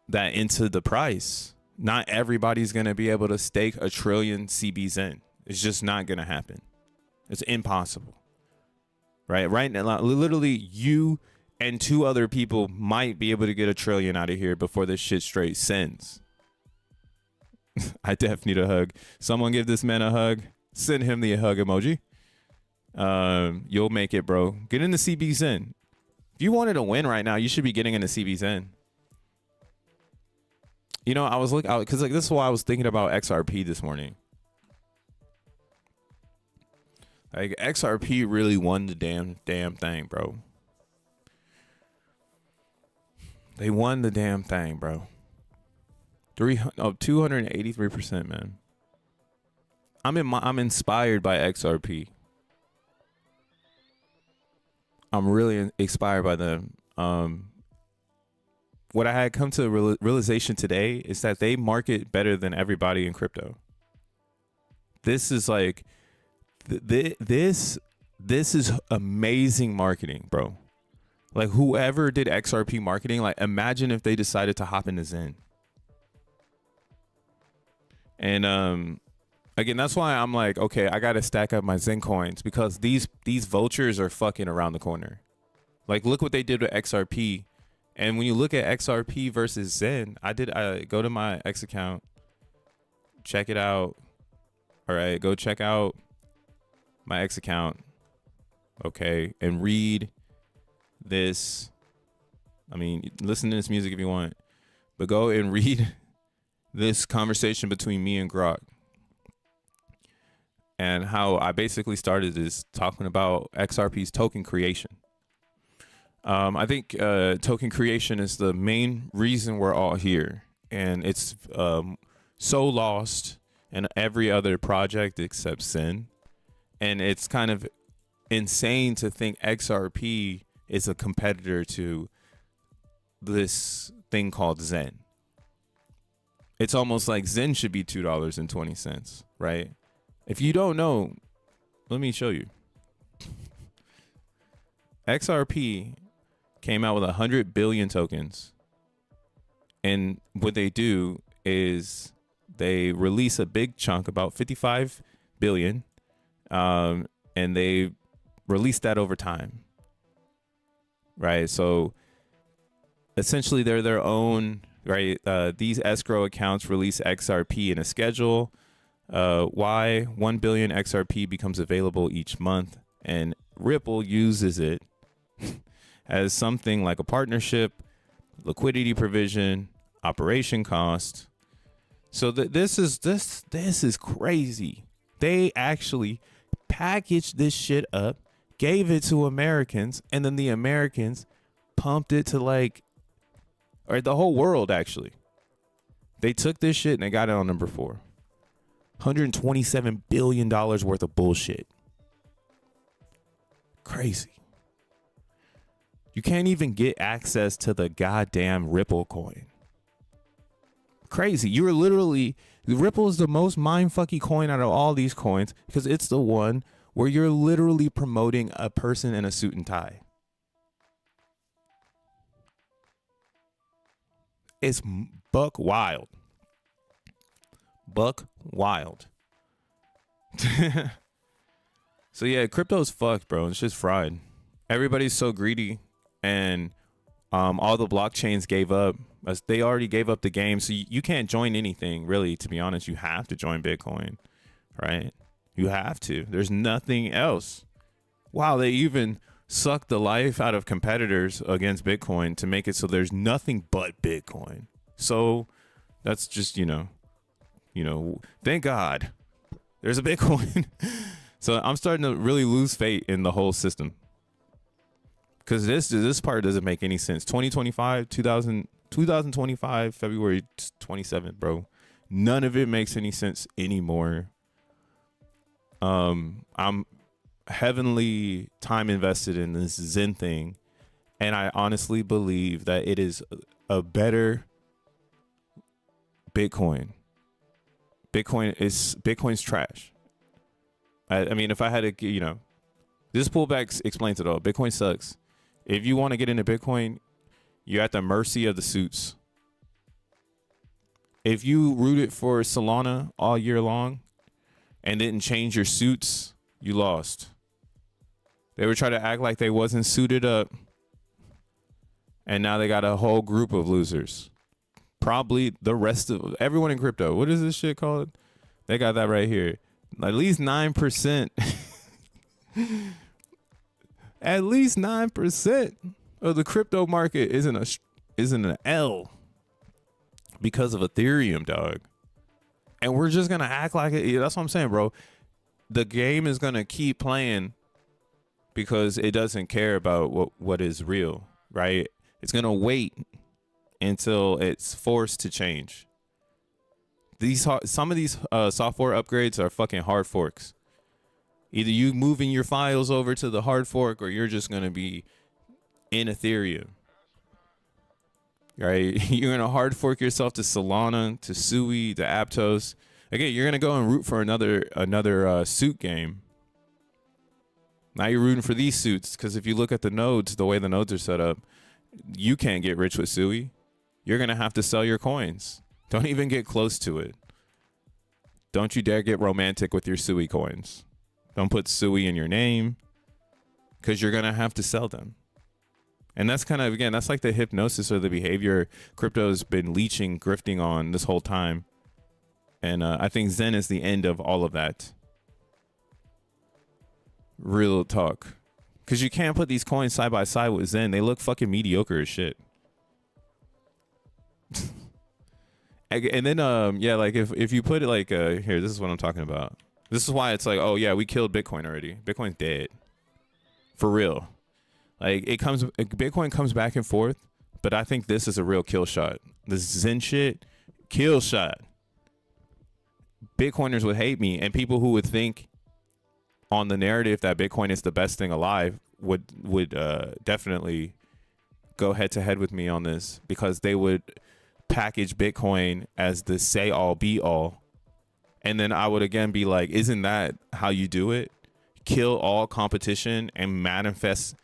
that into the price. Not everybody's going to be able to stake a trillion CBZen. It's just not going to happen. It's impossible. Right now, literally you and 2 other people might be able to get a trillion out of here before this shit straight sends. I definitely need a hug. Someone give this man a hug. Send him the hug emoji. You'll make it, bro. Get into CBZen. If you wanted to win right now, you should be getting into CBZen. You know, I was looking out because like this is why I was thinking about XRP this morning. Like XRP really won the damn thing, bro. They won the damn thing, bro. 283%, man. I'm inspired by XRP. I'm really inspired by them. What I had come to realization today is that they market better than everybody in crypto. This is like, this is amazing marketing, bro. Like whoever did XRP marketing, like imagine if they decided to hop into Zen. And again, that's why I'm like, okay, I gotta stack up my Zen coins, because these vultures are fucking around the corner. Like look what they did with XRP. And when you look at XRP versus Zen, I go to my X account, check it out. All right, go check out my X account. Okay, and read this. I mean, listen to this music if you want, but go and read this conversation between me and Grok. And how I basically started is talking about XRP's token creation. I think token creation is the main reason we're all here. And it's so lost in every other project except Sin. And it's kind of insane to think XRP is a competitor to this thing called Zen. It's almost like Zen should be $2.20, right? If you don't know, let me show you. XRP came out with 100 billion tokens. And what they do is they release a big chunk, about 55 billion, and they release that over time. Right? So essentially they're their own, right? These escrow accounts release XRP in a schedule. Why 1 billion XRP becomes available each month, and Ripple uses it as something like a partnership, liquidity provision, operation cost. So this is crazy. They actually packaged this shit up, gave it to Americans, and then the Americans pumped it to or the whole world actually. They took this shit and they got it on number 4. $127 billion worth of bullshit. Crazy. You can't even get access to the goddamn Ripple coin. Crazy. You're literally, Ripple is the most mindfucky coin out of all these coins because it's the one where you're literally promoting a person in a suit and tie. It's buck wild. Buck wild. So yeah, crypto's fucked, bro. It's just fried. Everybody's so greedy, and all the blockchains gave up. They already gave up the game, so you can't join anything, really, to be honest. You have to join Bitcoin, right? You have to. There's nothing else. Wow, they even suck the life out of competitors against Bitcoin to make it so there's nothing but Bitcoin. So that's just, thank God there's a Bitcoin. So I'm starting to really lose faith in the whole system, because this part doesn't make any sense. 2025 February 27th, bro. None of it makes any sense anymore. I'm heavily time invested in this Zen thing, and I honestly believe that it is a better Bitcoin. Bitcoin's trash. I mean, if I had to, this pullback explains it all. Bitcoin sucks. If you want to get into Bitcoin, you're at the mercy of the suits. If you rooted for Solana all year long and didn't change your suits, you lost. They were trying to act like they wasn't suited up, and now they got a whole group of losers. Probably the rest of everyone in crypto. What is this shit called? They got that right here. At least 9%. At least 9% of the crypto market isn't an L because of Ethereum, dog. And we're just gonna act like it. That's what I'm saying, bro. The game is gonna keep playing because it doesn't care about what is real, right? It's gonna wait until it's forced to change. Some of these software upgrades are fucking hard forks. Either you moving your files over to the hard fork, or you're just gonna be in Ethereum, right? You're gonna hard fork yourself to Solana, to Sui, to Aptos. Again, you're gonna go and root for another suit game. Now you're rooting for these suits because if you look at the nodes, the way the nodes are set up, you can't get rich with Sui. You're gonna have to sell your coins. Don't even get close to it. Don't you dare get romantic with your Sui coins. Don't put Sui in your name, because you're gonna have to sell them. And that's kind of, again, that's like the hypnosis or the behavior crypto's been leeching, grifting on this whole time. And I think Zen is the end of all of that. Real talk. Because you can't put these coins side by side with Zen. They look fucking mediocre as shit. And then, yeah, like if you put it like, here, this is what I'm talking about. This is why it's like, oh yeah, we killed Bitcoin already. Bitcoin's dead. For real. Like Bitcoin comes back and forth, but I think this is a real kill shot. This Zen shit, kill shot. Bitcoiners would hate me, and people who would think on the narrative that Bitcoin is the best thing alive would definitely go head to head with me on this, because they would package Bitcoin as the say all be all. And then I would again be like, isn't that how you do it? Kill all competition and manifest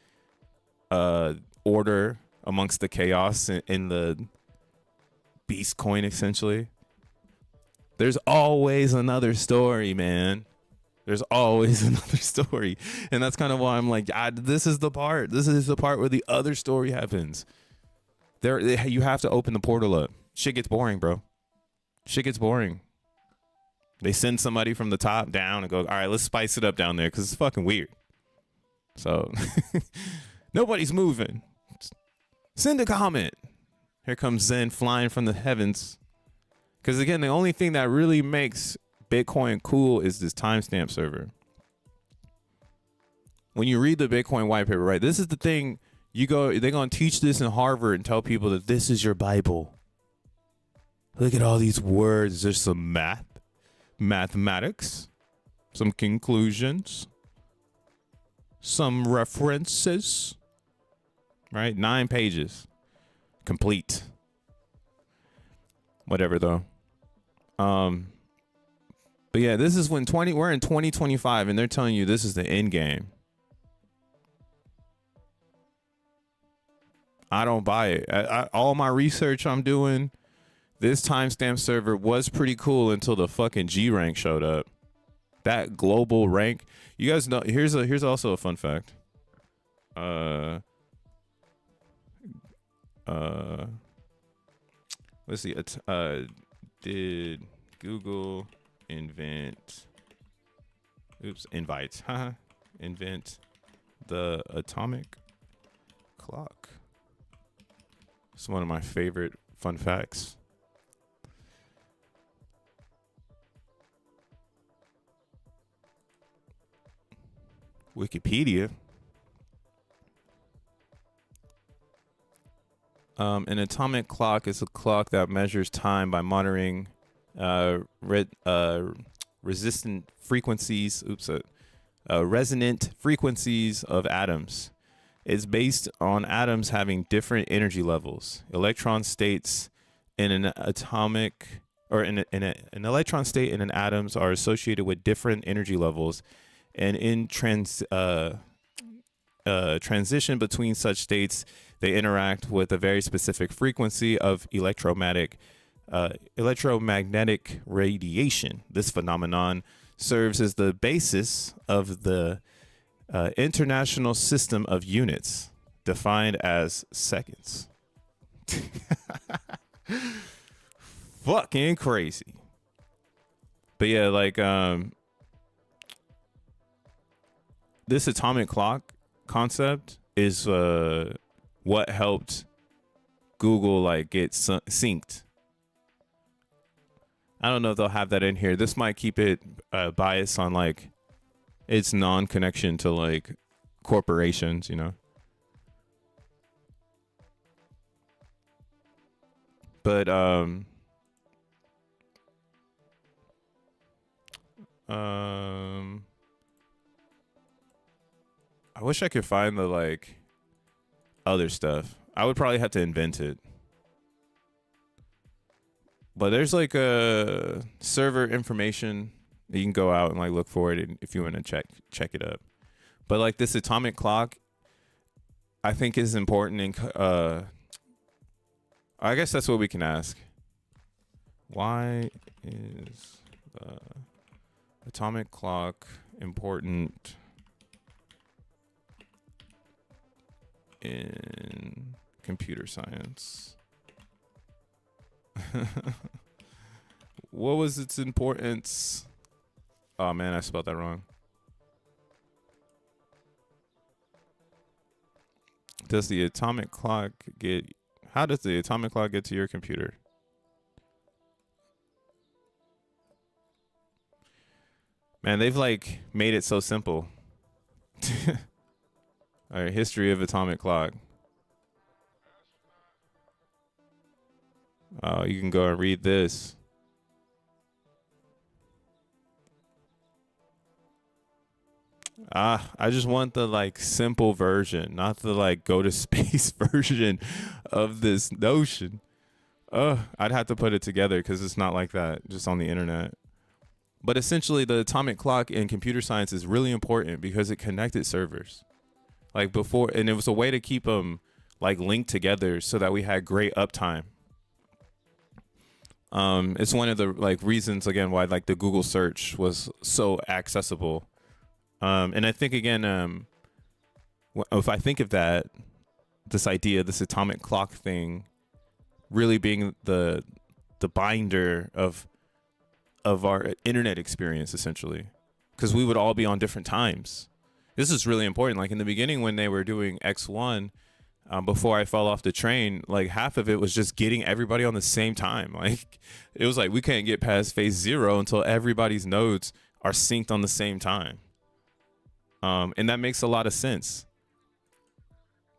order amongst the chaos in the beast coin, essentially. There's always another story, man. There's always another story. And that's kind of why I'm like, this is the part. This is the part where the other story happens. You have to open the portal up. Shit gets boring, bro. Shit gets boring. They send somebody from the top down and go, all right, let's spice it up down there because it's fucking weird. So nobody's moving. Send a comment. Here comes Zen flying from the heavens. Because again, the only thing that really makes Bitcoin cool is this timestamp server. When you read the Bitcoin white paper, right? This is the thing. They're going to teach this in Harvard and tell people that this is your Bible. Look at all these words. There's some mathematics, some conclusions, some references, right? 9 pages, complete. Whatever though. But yeah, this is when we're in 2025 and they're telling you this is the end game. I don't buy it. All my research I'm doing, this timestamp server was pretty cool until the fucking G rank showed up. That global rank. You guys know, here's also a fun fact. Let's see. Did Google invent the atomic clock? It's one of my favorite fun facts. Wikipedia. An atomic clock is a clock that measures time by monitoring resonant frequencies of atoms. It's based on atoms having different energy levels. Electron states in an atomic or in an electron state in an atoms are associated with different energy levels, and in transition between such states, they interact with a very specific frequency of electromagnetic radiation. This phenomenon serves as the basis of the international system of units, defined as seconds. Fucking crazy. But yeah, like this atomic clock concept is what helped Google like get synced. I don't know if they'll have that in here. This might keep it biased on like its non-connection to like corporations, you know. But I wish I could find the like other stuff. I would probably have to invent it. But there's like a server information that you can go out and like look for it if you want to check it up. But like this atomic clock, I think is important. And I guess that's what we can ask. Why is the atomic clock important in computer science? What was its importance? Oh man, I spelled that wrong. Does the atomic clock get... How does the atomic clock get to your computer? Man, they've like made it so simple. All right, history of atomic clock. Oh, you can go and read this. I just want the like simple version, not the like go to space version of this notion. I'd have to put it together because it's not like that just on the internet. But essentially, the atomic clock in computer science is really important because it connected servers. Like before, and it was a way to keep them like linked together so that we had great uptime. It's one of the like reasons again why like the Google search was so accessible. And I think again, if I think of that, this idea, this atomic clock thing, really being the binder of of our internet experience, essentially, because we would all be on different times. This is really important. Like in the beginning when they were doing X1, before I fell off the train, like half of it was just getting everybody on the same time. Like it was like we can't get past phase 0 until everybody's nodes are synced on the same time. And that makes a lot of sense.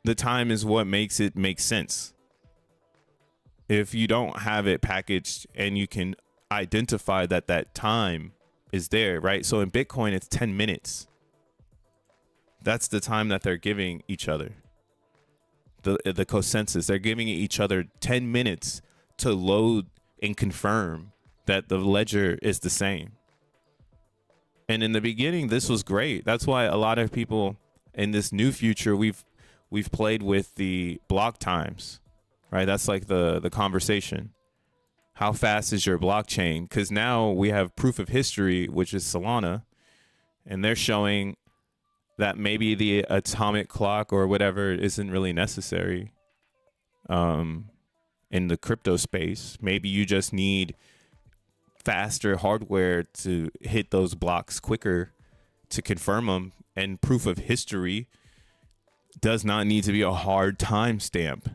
The time is what makes it make sense. If you don't have it packaged and you can identify that that time is there, right? So in Bitcoin, it's 10 minutes. That's the time that they're giving each other. The consensus, they're giving each other 10 minutes to load and confirm that the ledger is the same. And in the beginning, this was great. That's why a lot of people in this new future, we've played with the block times, right? That's like the conversation. How fast is your blockchain? Because now we have proof of history, which is Solana, and they're showing that maybe the atomic clock or whatever isn't really necessary in the crypto space. Maybe you just need faster hardware to hit those blocks quicker to confirm them. And proof of history does not need to be a hard timestamp.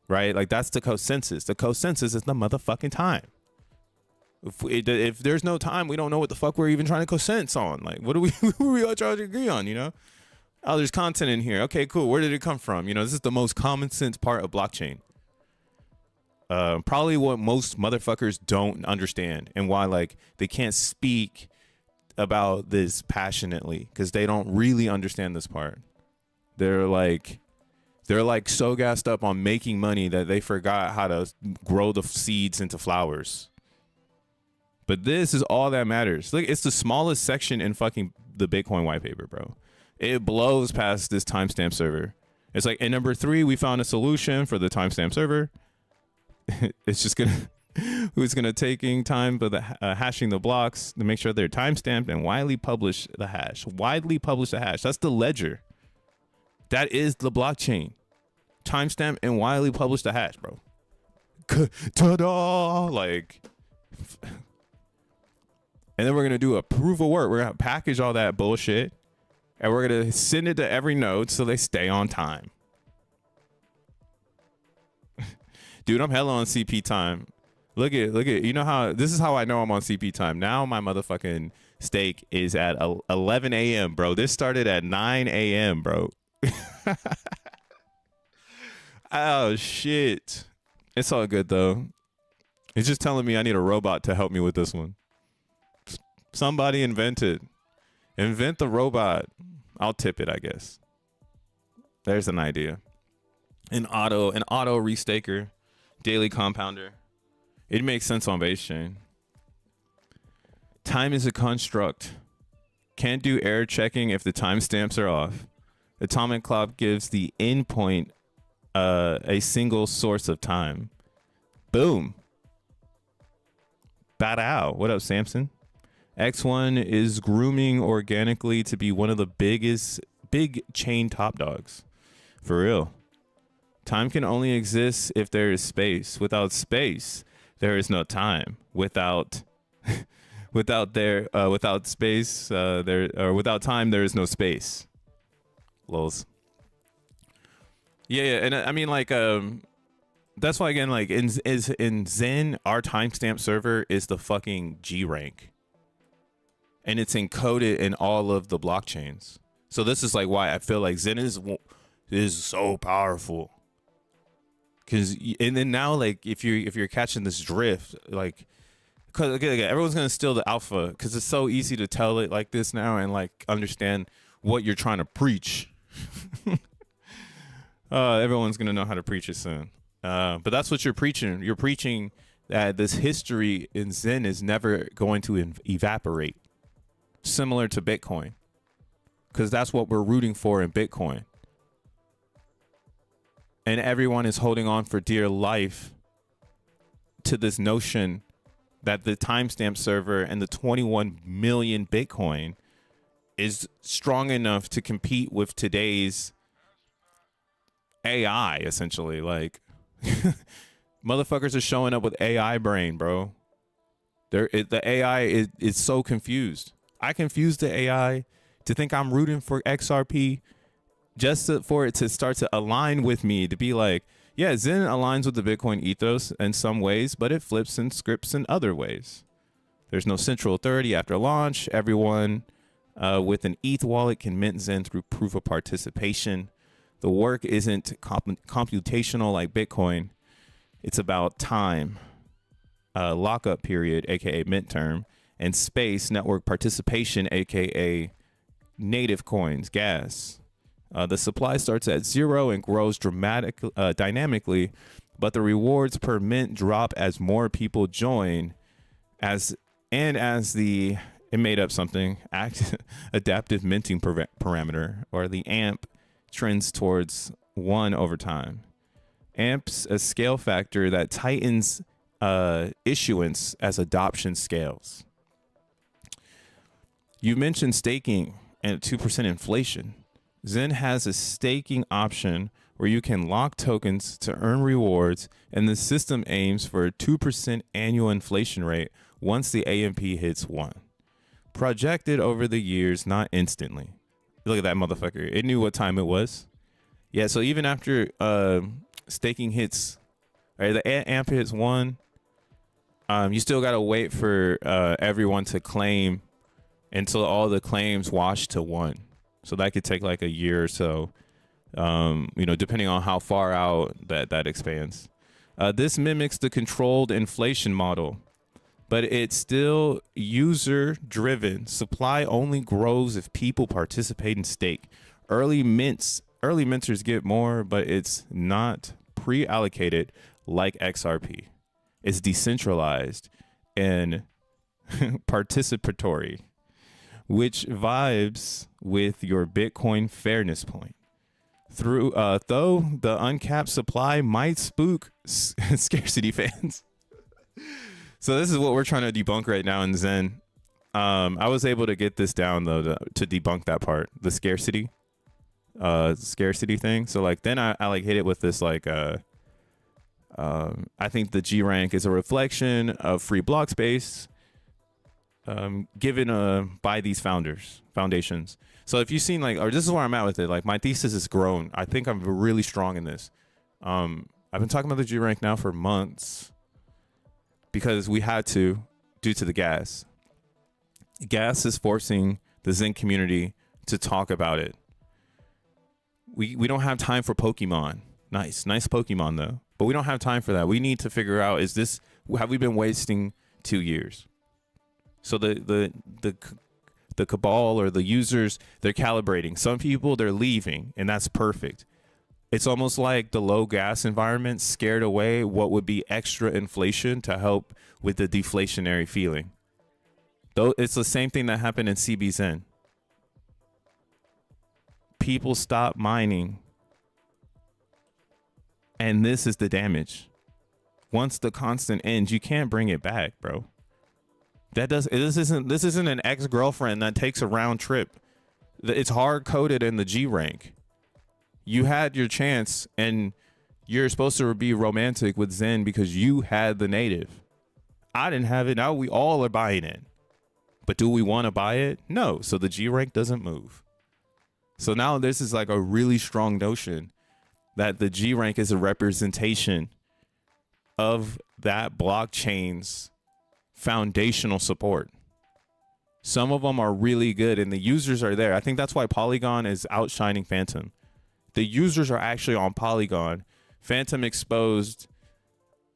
Right? Like that's the consensus. The consensus is the motherfucking time. If there's no time, we don't know what the fuck we're even trying to consensus on. Like, what are we all trying to agree on, you know? Oh, there's content in here. Okay, cool. Where did it come from? You know, this is the most common sense part of blockchain. Probably what most motherfuckers don't understand and why, like, they can't speak about this passionately because they don't really understand this part. They're like so gassed up on making money that they forgot how to grow the seeds into flowers. But this is all that matters. Look, it's the smallest section in fucking the Bitcoin white paper, bro. It blows past this timestamp server. It's like in number 3, we found a solution for the timestamp server. It's just gonna taking time for the hashing the blocks to make sure they're timestamped and widely publish the hash. Widely publish the hash. That's the ledger. That is the blockchain. Timestamp and widely publish the hash, bro. Ta-da! Like. And then we're going to do a proof of work. We're going to package all that bullshit. And we're going to send it to every node so they stay on time. Dude, I'm hella on CP time. Look at, you know how, this is how I know I'm on CP time. Now my motherfucking stake is at 11 a.m., bro. This started at 9 a.m., bro. Oh, shit. It's all good, though. It's just telling me I need a robot to help me with this one. Somebody invent the robot. I'll tip it, I guess. There's an idea. An auto restaker, daily compounder. It makes sense on base chain. Time is a construct. Can't do error checking if the timestamps are off. Atomic clock gives the endpoint a single source of time. Boom. Bada. What up, Samson? X1 is grooming organically to be one of the big chain top dogs. For real. Time can only exist if there is space. Without space, there is no time. Without space, without time, there is no space. Lols. Yeah, and I mean, like, that's why, again, like in Zen, our timestamp server is the fucking G rank. And it's encoded in all of the blockchains. So this is like why I feel like Zen is so powerful. And then now, like, if you're catching this drift, like, cause again, everyone's gonna steal the alpha because it's so easy to tell it like this now and like understand what you're trying to preach. Everyone's gonna know how to preach it soon. But that's what you're preaching. You're preaching that this history in Zen is never going to evaporate. Similar to Bitcoin, because that's what we're rooting for in Bitcoin. And everyone is holding on for dear life to this notion that the timestamp server and the 21 million Bitcoin is strong enough to compete with today's AI, essentially. Like, motherfuckers are showing up with AI brain, bro. The AI is so confused. I confused the AI to think I'm rooting for XRP just for it to start to align with me, to be like, yeah, Zen aligns with the Bitcoin ethos in some ways, but it flips and scripts in other ways. There's no central authority after launch. Everyone with an ETH wallet can mint Zen through proof of participation. The work isn't computational like Bitcoin. It's about time, lockup period, aka mint term, and space, network participation, aka native coins, gas. The supply starts at 0 and grows dynamically, but the rewards per mint drop as more people join. As the it made up something adaptive minting parameter, or the AMP, trends towards 1 over time. AMP's a scale factor that tightens issuance as adoption scales. You mentioned staking and 2% inflation. Zen has a staking option where you can lock tokens to earn rewards, and the system aims for a 2% annual inflation rate once the AMP hits 1. Projected over the years, not instantly. Look at that motherfucker. It knew what time it was. Yeah, so even after staking hits, right, the AMP hits 1, you still got to wait for everyone to claim until all the claims wash to 1. So that could take like a year or so, depending on how far out that expands. This mimics the controlled inflation model, but it's still user-driven. Supply only grows if people participate in stake. Early minters get more, but it's not pre-allocated like XRP. It's decentralized and participatory, which vibes with your Bitcoin fairness point. Though the uncapped supply might spook scarcity fans. So this is what we're trying to debunk right now in Zen. I was able to get this down though to debunk that part, the scarcity thing. So like then I like hit it with this like I think the G rank is a reflection of free block space given by these foundations. So if you've seen like, or this is where I'm at with it, like my thesis has grown. I think I'm really strong in this. I've been talking about the G rank now for months because we had to, due to the gas. Gas is forcing the Zen community to talk about it. We don't have time for Pokemon. Nice Pokemon though. But we don't have time for that. We need to figure out, have we been wasting 2 years? So the cabal or the users, they're calibrating. Some people, they're leaving, and that's perfect. It's almost like the low gas environment scared away what would be extra inflation to help with the deflationary feeling. Though it's the same thing that happened in CBZN. People stop mining. And this is the damage. Once the constant ends, you can't bring it back, bro. This isn't an ex-girlfriend that takes a round trip. It's hard coded in the G rank. You had your chance, and you're supposed to be romantic with Zen because you had the native. I didn't have it. Now we all are buying it. But do we want to buy it? No. So the G rank doesn't move. So now this is like a really strong notion that the G rank is a representation of that blockchain's foundational support. Some of them are really good and the users are there. I think that's why Polygon is outshining Phantom. The users are actually on Polygon. Phantom exposed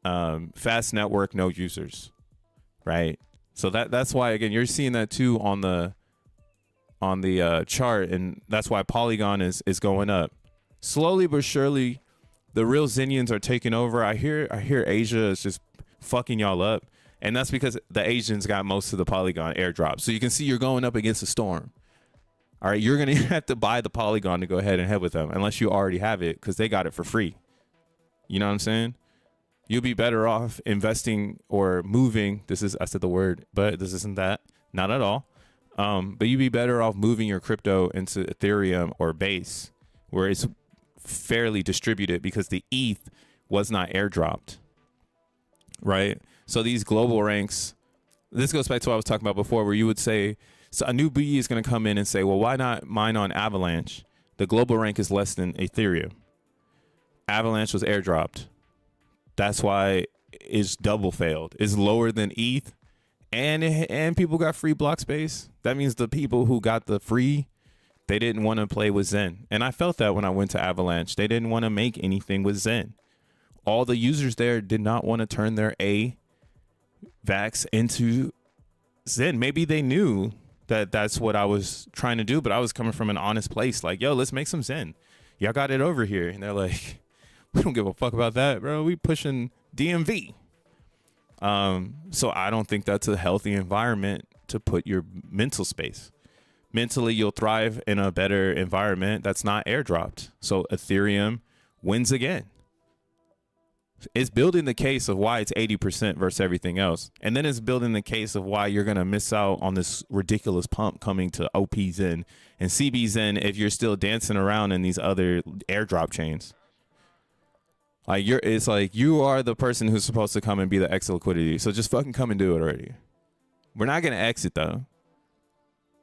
fast network, no users, right? So that's why, again, you're seeing that too on the chart, and that's why Polygon is going up. Slowly but surely, the real Zenians are taking over. I hear Asia is just fucking y'all up, and that's because the Asians got most of the Polygon airdrops. So you can see you're going up against a storm. All right, you're gonna have to buy the Polygon to go ahead and head with them, unless you already have it, because they got it for free. You know what I'm saying? You'll be better off investing or moving. I said the word, but this isn't that. Not at all. But you'd be better off moving your crypto into Ethereum or Base, where it's fairly distributed because the ETH was not airdropped, right? So these global ranks this goes back to what I was talking about before, where you would say, so a new BE is going to come in and say, well, why not mine on Avalanche? The global rank is less than Ethereum. Avalanche was airdropped. That's why it's double failed. It's lower than ETH, and people got free block space. That means the people who got the free, they didn't want to play with Zen. And I felt that when I went to Avalanche. They didn't want to make anything with Zen. All the users there did not want to turn their AVAX into Zen. Maybe they knew that that's what I was trying to do, but I was coming from an honest place. Like, yo, let's make some Zen. Y'all got it over here. And they're like, we don't give a fuck about that, bro. We pushing DMV. So I don't think that's a healthy environment to put your mental space. Mentally, you'll thrive in a better environment that's not airdropped. So Ethereum wins again. It's building the case of why it's 80% versus everything else. And then it's building the case of why you're going to miss out on this ridiculous pump coming to OPZen and CBZen if you're still dancing around in these other airdrop chains. Like it's like you are the person who's supposed to come and be the X liquidity. So just fucking come and do it already. We're not going to exit though.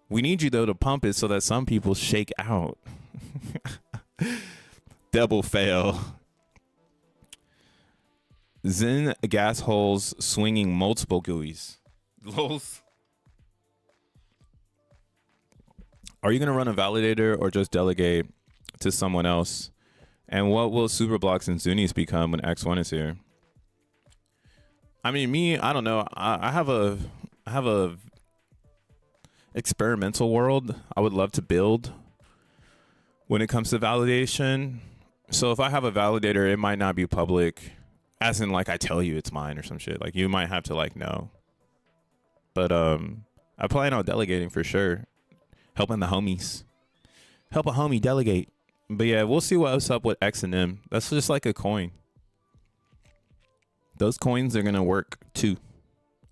We need you though to pump it so that some people shake out. Double fail. Zen gas holes swinging multiple GUIs. Lols. Are you going to run a validator or just delegate to someone else? And what will Superblocks and Zunis become when X1 is here? I mean, I don't know. I have a experimental world I would love to build when it comes to validation. So if I have a validator, it might not be public, as in like I tell you it's mine or some shit. Like you might have to like know. But I plan on delegating for sure, helping the homies. Help a homie delegate. But yeah, we'll see what's up with XEN. That's just like a coin. Those coins are gonna work too.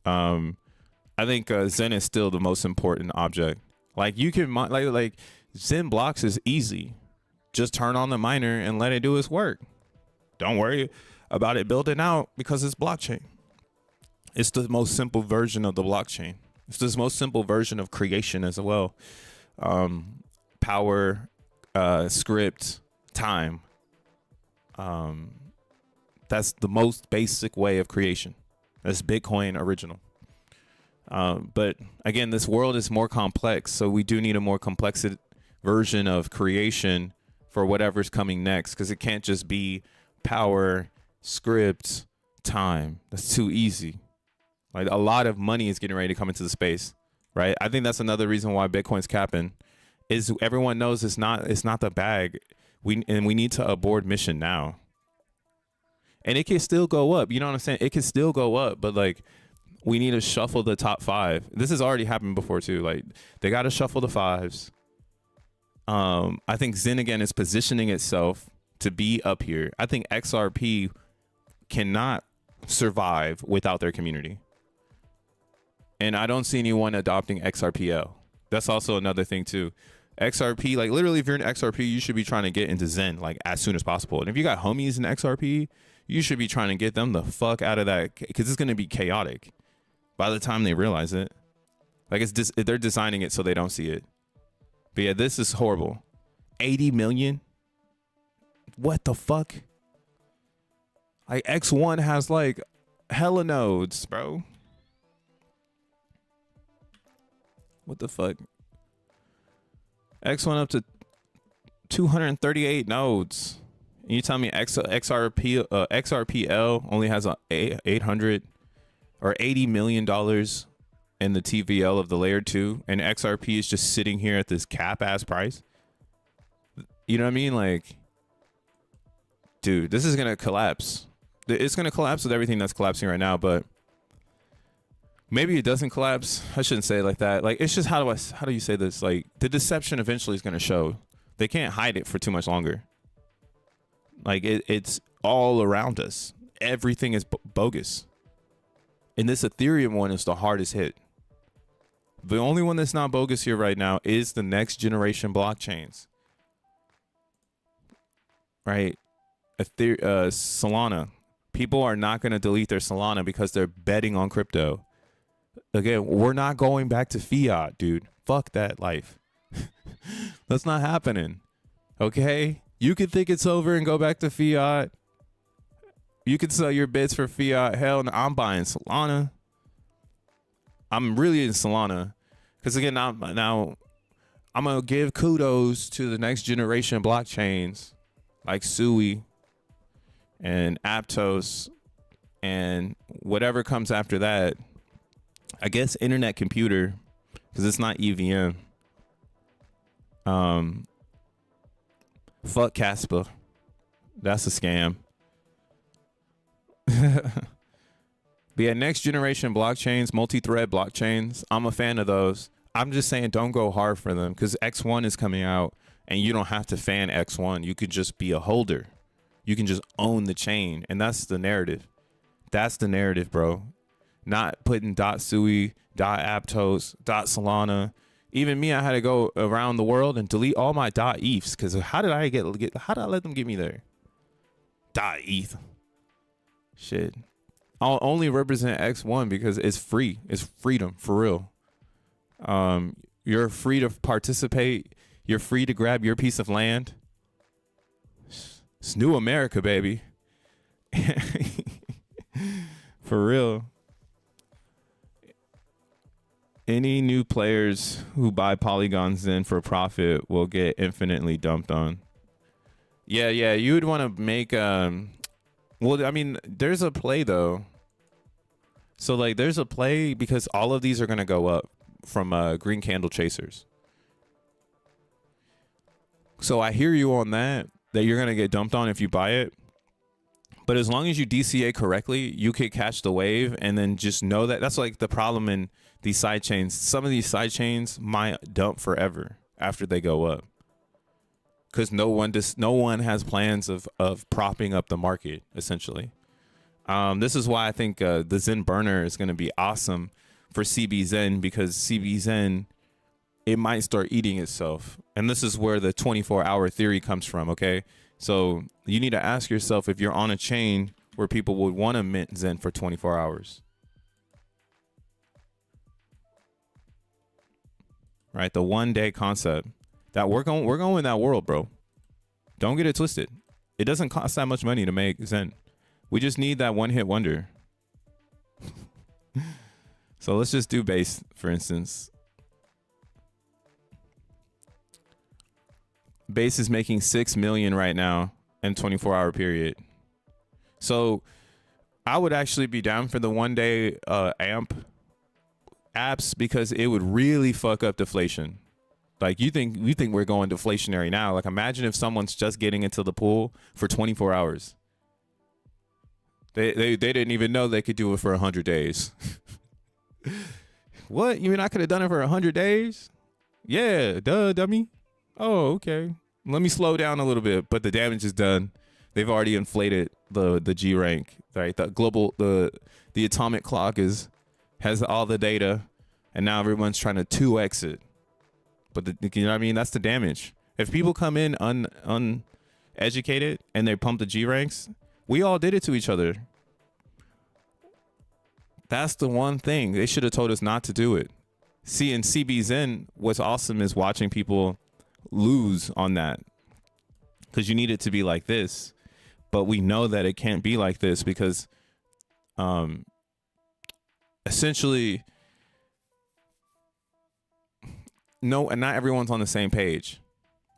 I think Zen is still the most important object. Like you can like XENblocks is easy. Just turn on the miner and let it do its work. Don't worry about it building out because it's blockchain. It's the most simple version of the blockchain. It's the most simple version of creation as well. Power, script, time. That's the most basic way of creation. That's Bitcoin original. But again, this world is more complex, so we do need a more complex version of creation for whatever's coming next, because it can't just be power, script, time. That's too easy. Like a lot of money is getting ready to come into the space, right? I think that's another reason why Bitcoin's capping, is everyone knows it's not the bag. We need to abort mission now. And it can still go up. You know what I'm saying? It can still go up, but like we need to shuffle the top 5. This has already happened before too. Like they got to shuffle the 5s. I think Zen again is positioning itself to be up here. I think XRP cannot survive without their community. And I don't see anyone adopting XRPL. That's also another thing too. XRP, like literally if you're in XRP, you should be trying to get into Zen like as soon as possible. And if you got homies in XRP, you should be trying to get them the fuck out of that, because it's going to be chaotic by the time they realize it. Like they're designing it so they don't see it. But yeah, this is horrible. 80 million? What the fuck? Like X1 has like hella nodes, bro. What the fuck? X1 up to 238 nodes. And you tell me XRPL only has a 800 or $80 million in the TVL of the layer 2, and XRP is just sitting here at this cap ass price. You know what I mean? Like, dude, this is gonna collapse. It's gonna collapse with everything that's collapsing right now, but maybe it doesn't collapse. I shouldn't say it like that. Like, it's just how do you say this? Like, the deception eventually is gonna show. They can't hide it for too much longer. Like it's all around us. Everything is bogus. And this Ethereum one is the hardest hit. The only one that's not bogus here right now is the next generation blockchains. Right? Solana. People are not going to delete their Solana because they're betting on crypto. Again, we're not going back to fiat, dude. Fuck that life. That's not happening. Okay? You could think it's over and go back to fiat. You could sell your bits for fiat. Hell, no, I'm buying Solana. I'm really in Solana. Because again, now I'm going to give kudos to the next generation blockchains like Sui and Aptos and whatever comes after that. I guess internet computer, because it's not EVM. Fuck Casper. That's a scam. But yeah, next generation blockchains, multi-thread blockchains, I'm a fan of those. I'm just saying don't go hard for them because X1 is coming out and you don't have to fan X1. You could just be a holder. You can just own the chain. And that's the narrative. That's the narrative, bro. Not putting .sui, .aptos, .solana. Even me, I had to go around the world and delete all my .eths because how did I how did I let them get me there? .eth. Shit. I'll only represent X1 because it's free. It's freedom for real. You're free to participate. You're free to grab your piece of land. It's new America, baby. For real. Any new players who buy polygons in for profit will get infinitely dumped on. Yeah, you would want to make well, I mean, there's a play though. So like there's a play because all of these are going to go up from green candle chasers. So I hear you on that you're going to get dumped on if you buy it. But as long as you DCA correctly, you could catch the wave and then just know that that's like the problem in these side chains. Some of these side chains might dump forever after they go up. Because no one has plans of propping up the market, essentially. This is why I think the Zen burner is going to be awesome for CBZen, because CBZen, it might start eating itself. And this is where the 24-hour theory comes from, okay? So you need to ask yourself if you're on a chain where people would want to mint Zen for 24 hours. Right? The one-day concept. That we're going in that world, bro. Don't get it twisted. It doesn't cost that much money to make Zen. We just need that one-hit wonder. So let's just do base, for instance. Base is making 6 million right now in 24-hour period. So I would actually be down for the one-day AMP apps because it would really fuck up deflation. Like we think we're going deflationary now. Like imagine if someone's just getting into the pool for 24 hours. They didn't even know they could do it for 100 days. What? You mean I could have done it for 100 days? Yeah, duh, dummy. Oh, okay. Let me slow down a little bit, but the damage is done. They've already inflated the G rank, right? The global the atomic clock has all the data, and now everyone's trying to 2x it. But you know what I mean? That's the damage. If people come in uneducated and they pump the G ranks, we all did it to each other. That's the one thing. They should have told us not to do it. See, in CBZen, what's awesome is watching people lose on that. Because you need it to be like this. But we know that it can't be like this because essentially... No, and not everyone's on the same page,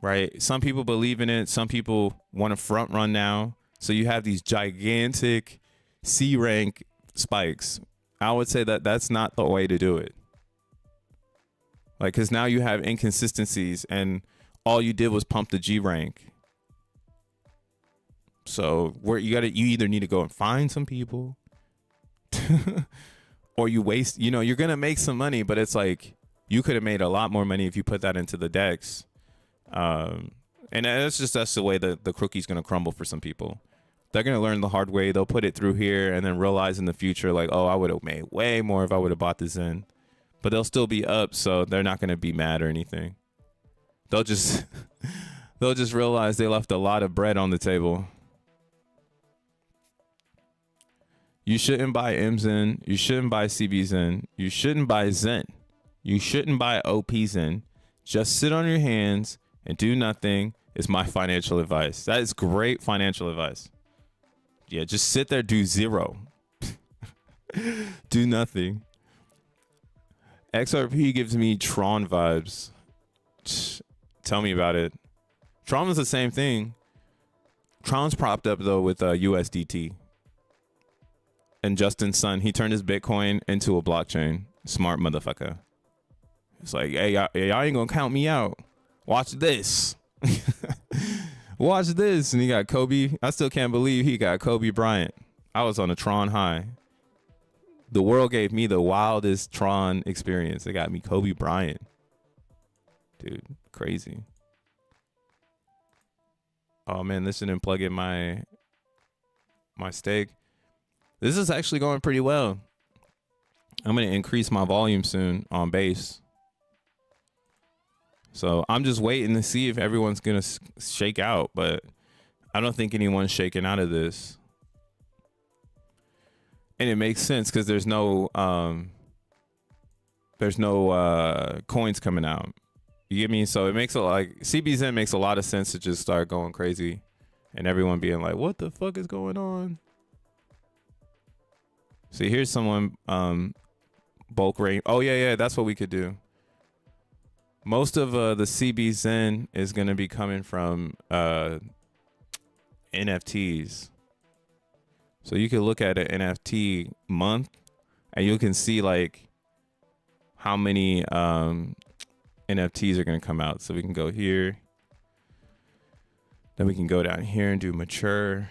right? Some people believe in it. Some people want to front run now. So you have these gigantic C rank spikes. I would say that that's not the way to do it. Like, because now you have inconsistencies and all you did was pump the G rank. So you either need to go and find some people or you waste, you're going to make some money, but it's like, you could have made a lot more money if you put that into the DEX. And that's the way the crookie's going to crumble for some people. They're going to learn the hard way. They'll put it through here and then realize in the future, like, oh, I would have made way more if I would have bought this in. But they'll still be up, so they're not going to be mad or anything. They'll just realize they left a lot of bread on the table. You shouldn't buy MZen. You shouldn't buy CBZen. You shouldn't buy Zen. You shouldn't buy OPZen. Just sit on your hands and do nothing is my financial advice. That is great financial advice. Yeah, just sit there, do zero. Do nothing. XRP gives me Tron vibes. Tell me about it. Tron was the same thing. Tron's propped up though with USDT. And Justin Sun, he turned his Bitcoin into a blockchain. Smart motherfucker. It's like, hey, y'all ain't gonna count me out. Watch this. Watch this. And he got Kobe. I still can't believe he got Kobe Bryant. I was on a Tron high. The world gave me the wildest Tron experience. They got me Kobe Bryant. Dude, crazy. Oh man, this didn't plug in my stake. This is actually going pretty well. I'm going to increase my volume soon on base. So I'm just waiting to see if everyone's going to shake out, but I don't think anyone's shaking out of this. And it makes sense because there's no coins coming out. You get me? So it makes it like CBZen makes a lot of sense to just start going crazy and everyone being like, what the fuck is going on? See, here's someone bulk rate. Oh yeah, that's what we could do. Most of the CBZen is going to be coming from NFTs. So you can look at an NFT month and you can see like how many NFTs are going to come out. So we can go here. Then we can go down here and do mature.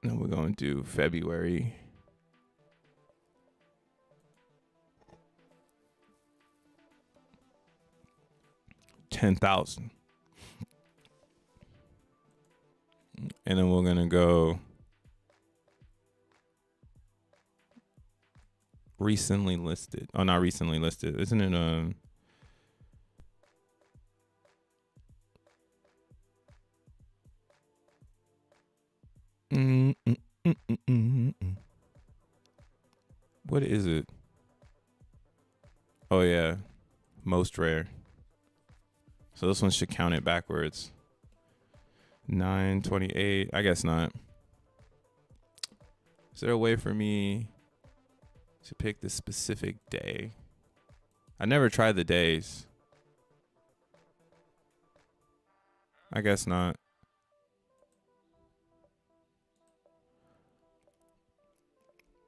Then we're going to do February. $10,000. And then we're going to go recently listed. Oh, not recently listed. Isn't it what is it? Oh yeah, most rare. So this one should count it backwards. 9/28. I guess not. Is there a way for me to pick the specific day? I never tried the days. I guess not.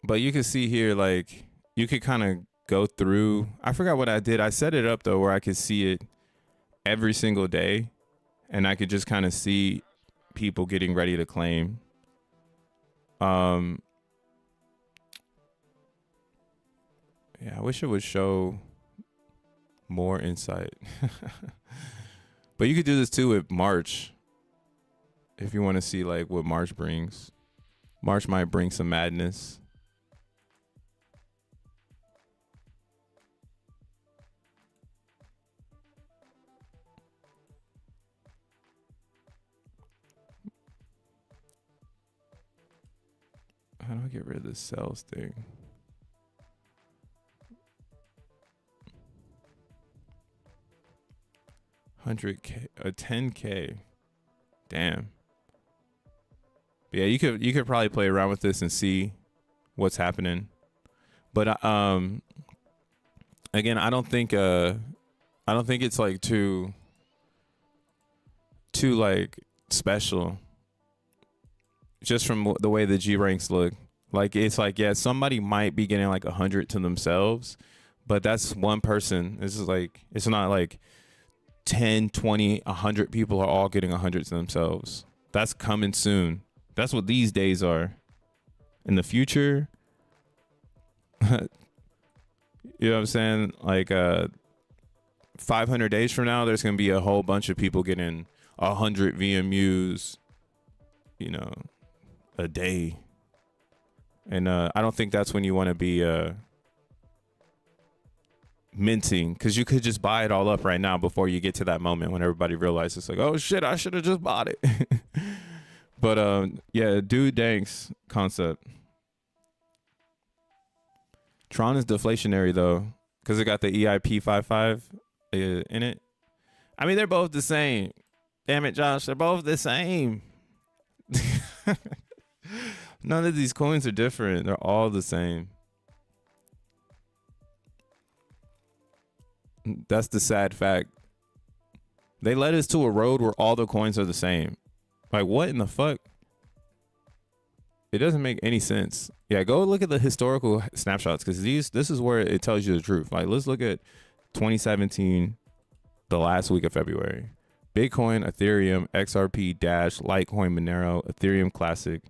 But you can see here, like, you could kind of go through. I forgot what I did. I set it up, though, where I could see it every single day. And I could just kind of see people getting ready to claim. Yeah, I wish it would show more insight. But you could do this, too, with March. If you want to see, like, what March brings. March might bring some madness. How do I get rid of the sales thing? $100K, 10K. Damn. But yeah, you could probably play around with this and see what's happening. But again, I don't think it's like too like special. Just from the way the G ranks look, like it's like, yeah, somebody might be getting like 100 to themselves, but that's one person. This is like, it's not like 10, 20, 100 people are all getting 100 to themselves. That's coming soon. That's what these days are. In the future, you know what I'm saying? Like 500 days from now, there's going to be a whole bunch of people getting 100 VMUs, you know, a day. And I don't think that's when you want to be minting, because you could just buy it all up right now before you get to that moment when everybody realizes, like, oh shit, I should have just bought it. But yeah, dude, thanks concept. Tron is deflationary though, because it got the EIP 55 in it. I mean, they're both the same. Damn it, Josh, they're both the same. None of these coins are different. They're all the same. That's the sad fact. They led us to a road where all the coins are the same. Like, what in the fuck? It doesn't make any sense. Yeah, go look at the historical snapshots, because this is where it tells you the truth. Like, let's look at 2017, the last week of February. Bitcoin, Ethereum, XRP, Dash, Litecoin, Monero, Ethereum Classic.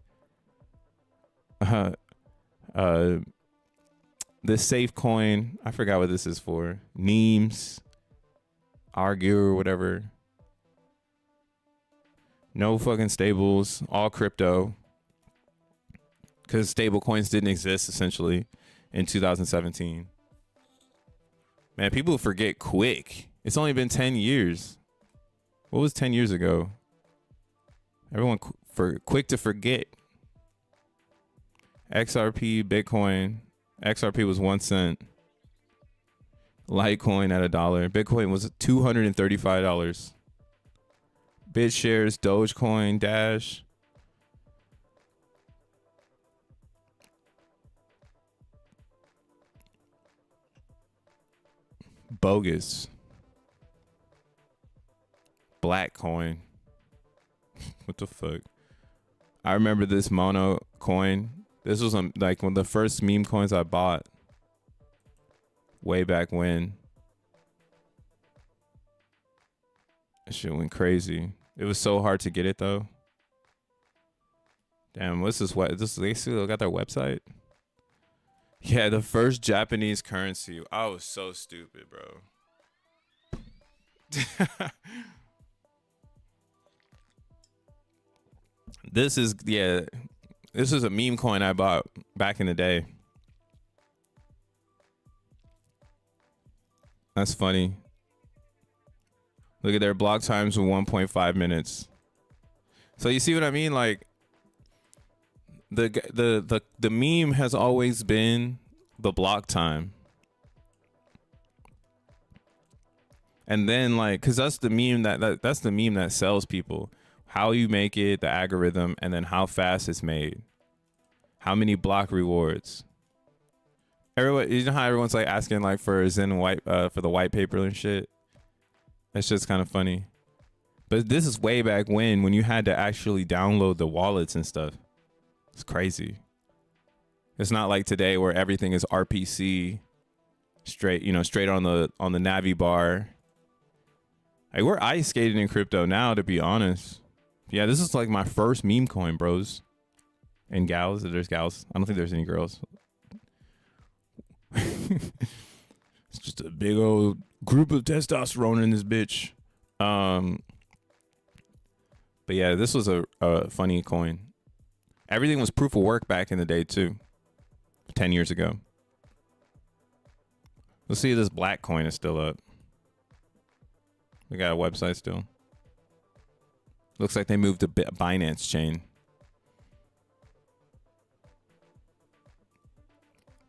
This safe coin, I forgot what this is for. Memes, Argue or whatever. No fucking stables, all crypto. Because stable coins didn't exist essentially in 2017. Man, people forget quick. It's only been 10 years. What was 10 years ago? Everyone quick to forget. XRP, Bitcoin. XRP was 1 cent. Litecoin at $1. Bitcoin was $235. BitShares, Dogecoin, Dash. Bogus. Black coin. What the fuck? I remember this mono coin. This was like one of the first meme coins I bought way back when. That shit went crazy. It was so hard to get it though. Damn, what's this? What this? They still got their website? Yeah, the first Japanese currency. I was so stupid, bro. This is a meme coin I bought back in the day. That's funny. Look at their block times of 1.5 minutes. So you see what I mean? Like the meme has always been the block time. And then like, cause that's the meme that's the meme that sells people. How you make it, the algorithm, and then how fast it's made. How many block rewards. Everyone, you know how everyone's like asking like for Zen white for the white paper and shit. That's just kind of funny. But this is way back when you had to actually download the wallets and stuff. It's crazy. It's not like today where everything is RPC straight, straight on the Navi bar. Like we're ice skating in crypto now, to be honest. Yeah, this is like my first meme coin, bros. And gals, there's gals. I don't think there's any girls. It's just a big old group of testosterone in this bitch. But yeah, this was a funny coin. Everything was proof of work back in the day too. 10 years ago. Let's see if this black coin is still up. We got a website still. Looks like they moved to Binance chain.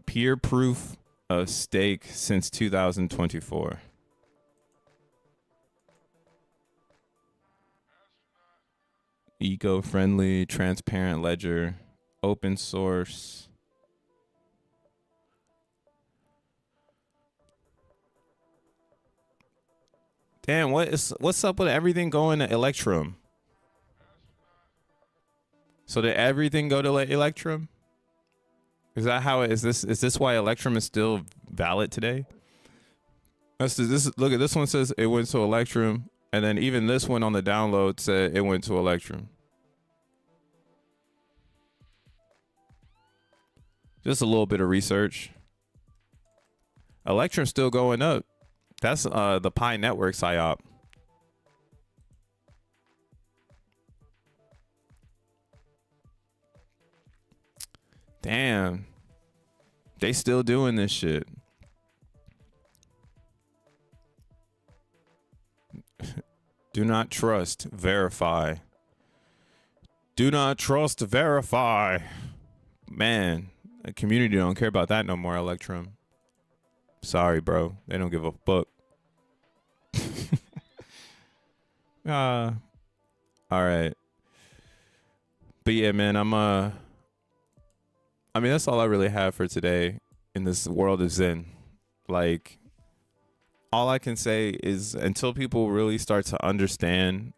Peer proof of stake since 2024. Eco-friendly, transparent ledger, open source. Damn, what's up with everything going to Electrum? So did everything go to Electrum? Is that how it is? Is this why Electrum is still valid today? Look at this one says it went to Electrum, and then even this one on the download said it went to Electrum. Just a little bit of research. Electrum's still going up. That's the Pi Network PSYOP. Damn. They still doing this shit. Do not trust. Verify. Do not trust, verify. Man, the community don't care about that no more, Electrum. Sorry, bro. They don't give a fuck. All right. But yeah, man, I mean, that's all I really have for today in this world of Zen. Like, all I can say is until people really start to understand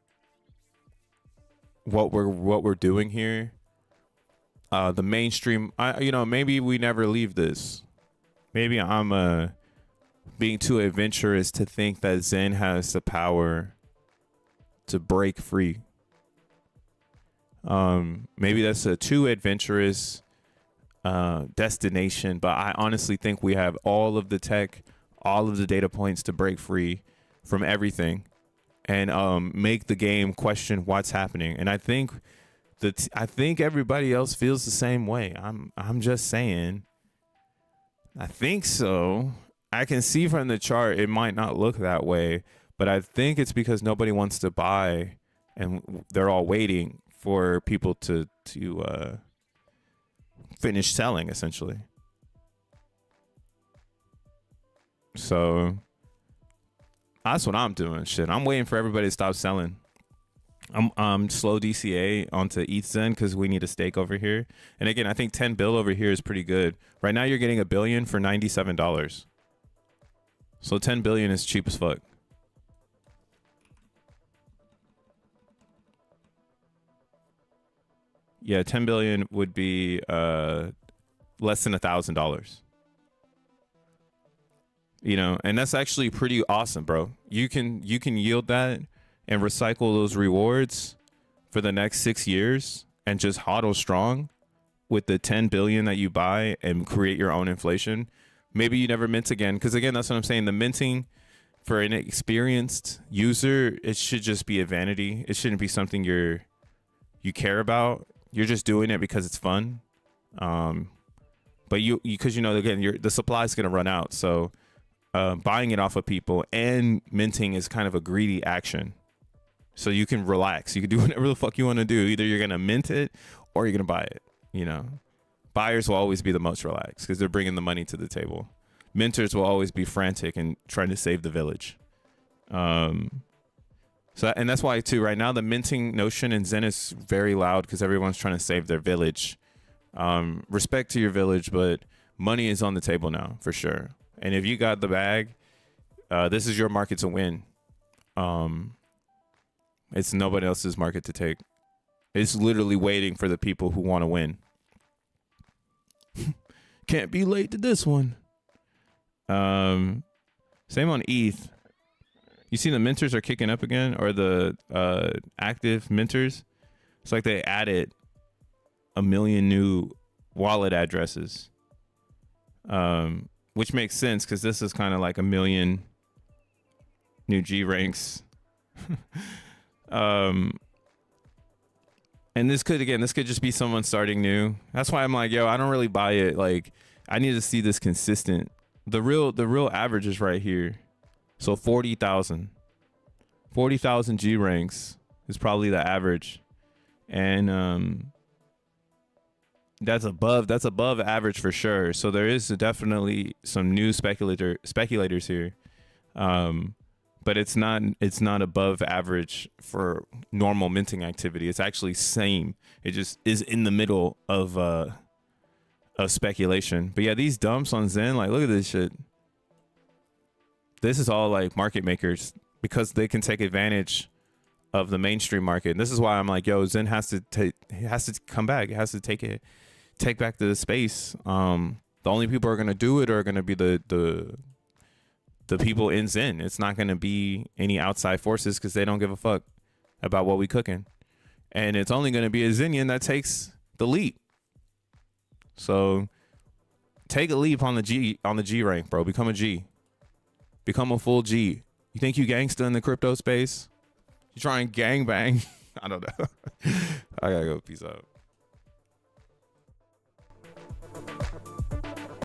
what we're doing here, the mainstream, maybe we never leave this. Maybe I'm being too adventurous to think that Zen has the power to break free. Maybe that's a too adventurous destination, but I honestly think we have all of the tech, all of the data points to break free from everything and make the game question what's happening. And I think I think everybody else feels the same way. I'm just saying. I think so. I can see from the chart it might not look that way, but I think it's because nobody wants to buy and they're all waiting for people to finish selling, essentially. So that's what I'm doing. Shit, I'm waiting for everybody to stop selling. I'm slow DCA onto XEN because we need a stake over here. And again, I think 10 bill over here is pretty good. Right now, you're getting $1 billion for $97. So 10 billion is cheap as fuck. Yeah, 10 billion would be less than $1,000. You know, and that's actually pretty awesome, bro. You can yield that and recycle those rewards for the next 6 years and just hodl strong with the 10 billion that you buy and create your own inflation. Maybe you never mint again, because again, that's what I'm saying. The minting for an experienced user, it should just be a vanity. It shouldn't be something you care about. You're just doing it because it's fun. But because again, the supply is going to run out. So buying it off of people and minting is kind of a greedy action. So you can relax. You can do whatever the fuck you want to do. Either you're going to mint it or you're going to buy it. You know, buyers will always be the most relaxed because they're bringing the money to the table. Minters will always be frantic and trying to save the village. And that's why too, right now, the minting notion in Zen is very loud because everyone's trying to save their village. Respect to your village, but money is on the table now for sure. And if you got the bag, this is your market to win. It's nobody else's market to take. It's literally waiting for the people who want to win. Can't be late to this one. Same on ETH. You see the minters are kicking up again, or the active minters. It's like they added 1 million new wallet addresses, which makes sense because this is kind of like 1 million new G ranks. And this could just be someone starting new. That's why I'm like, yo, I don't really buy it. Like, I need to see this consistent. The real average is right here. So 40,000 G ranks is probably the average. And that's above average for sure. So there is definitely some new speculators here. But it's not above average for normal minting activity. It's actually same. It just is in the middle of speculation. But yeah, these dumps on Zen, like, look at this shit. This is all like market makers because they can take advantage of the mainstream market. And this is why I'm like, yo, Zen has to come back. It has to take back the space. The only people who are gonna do it are gonna be the people in Zen. It's not going to be any outside forces because they don't give a fuck about what we cooking. And it's only going to be a Zenian that takes the leap. So take a leap on the G rank, bro. Become a G. Become a full G. You think you gangsta in the crypto space? You try and gang bang? I don't know. I gotta go. Peace out.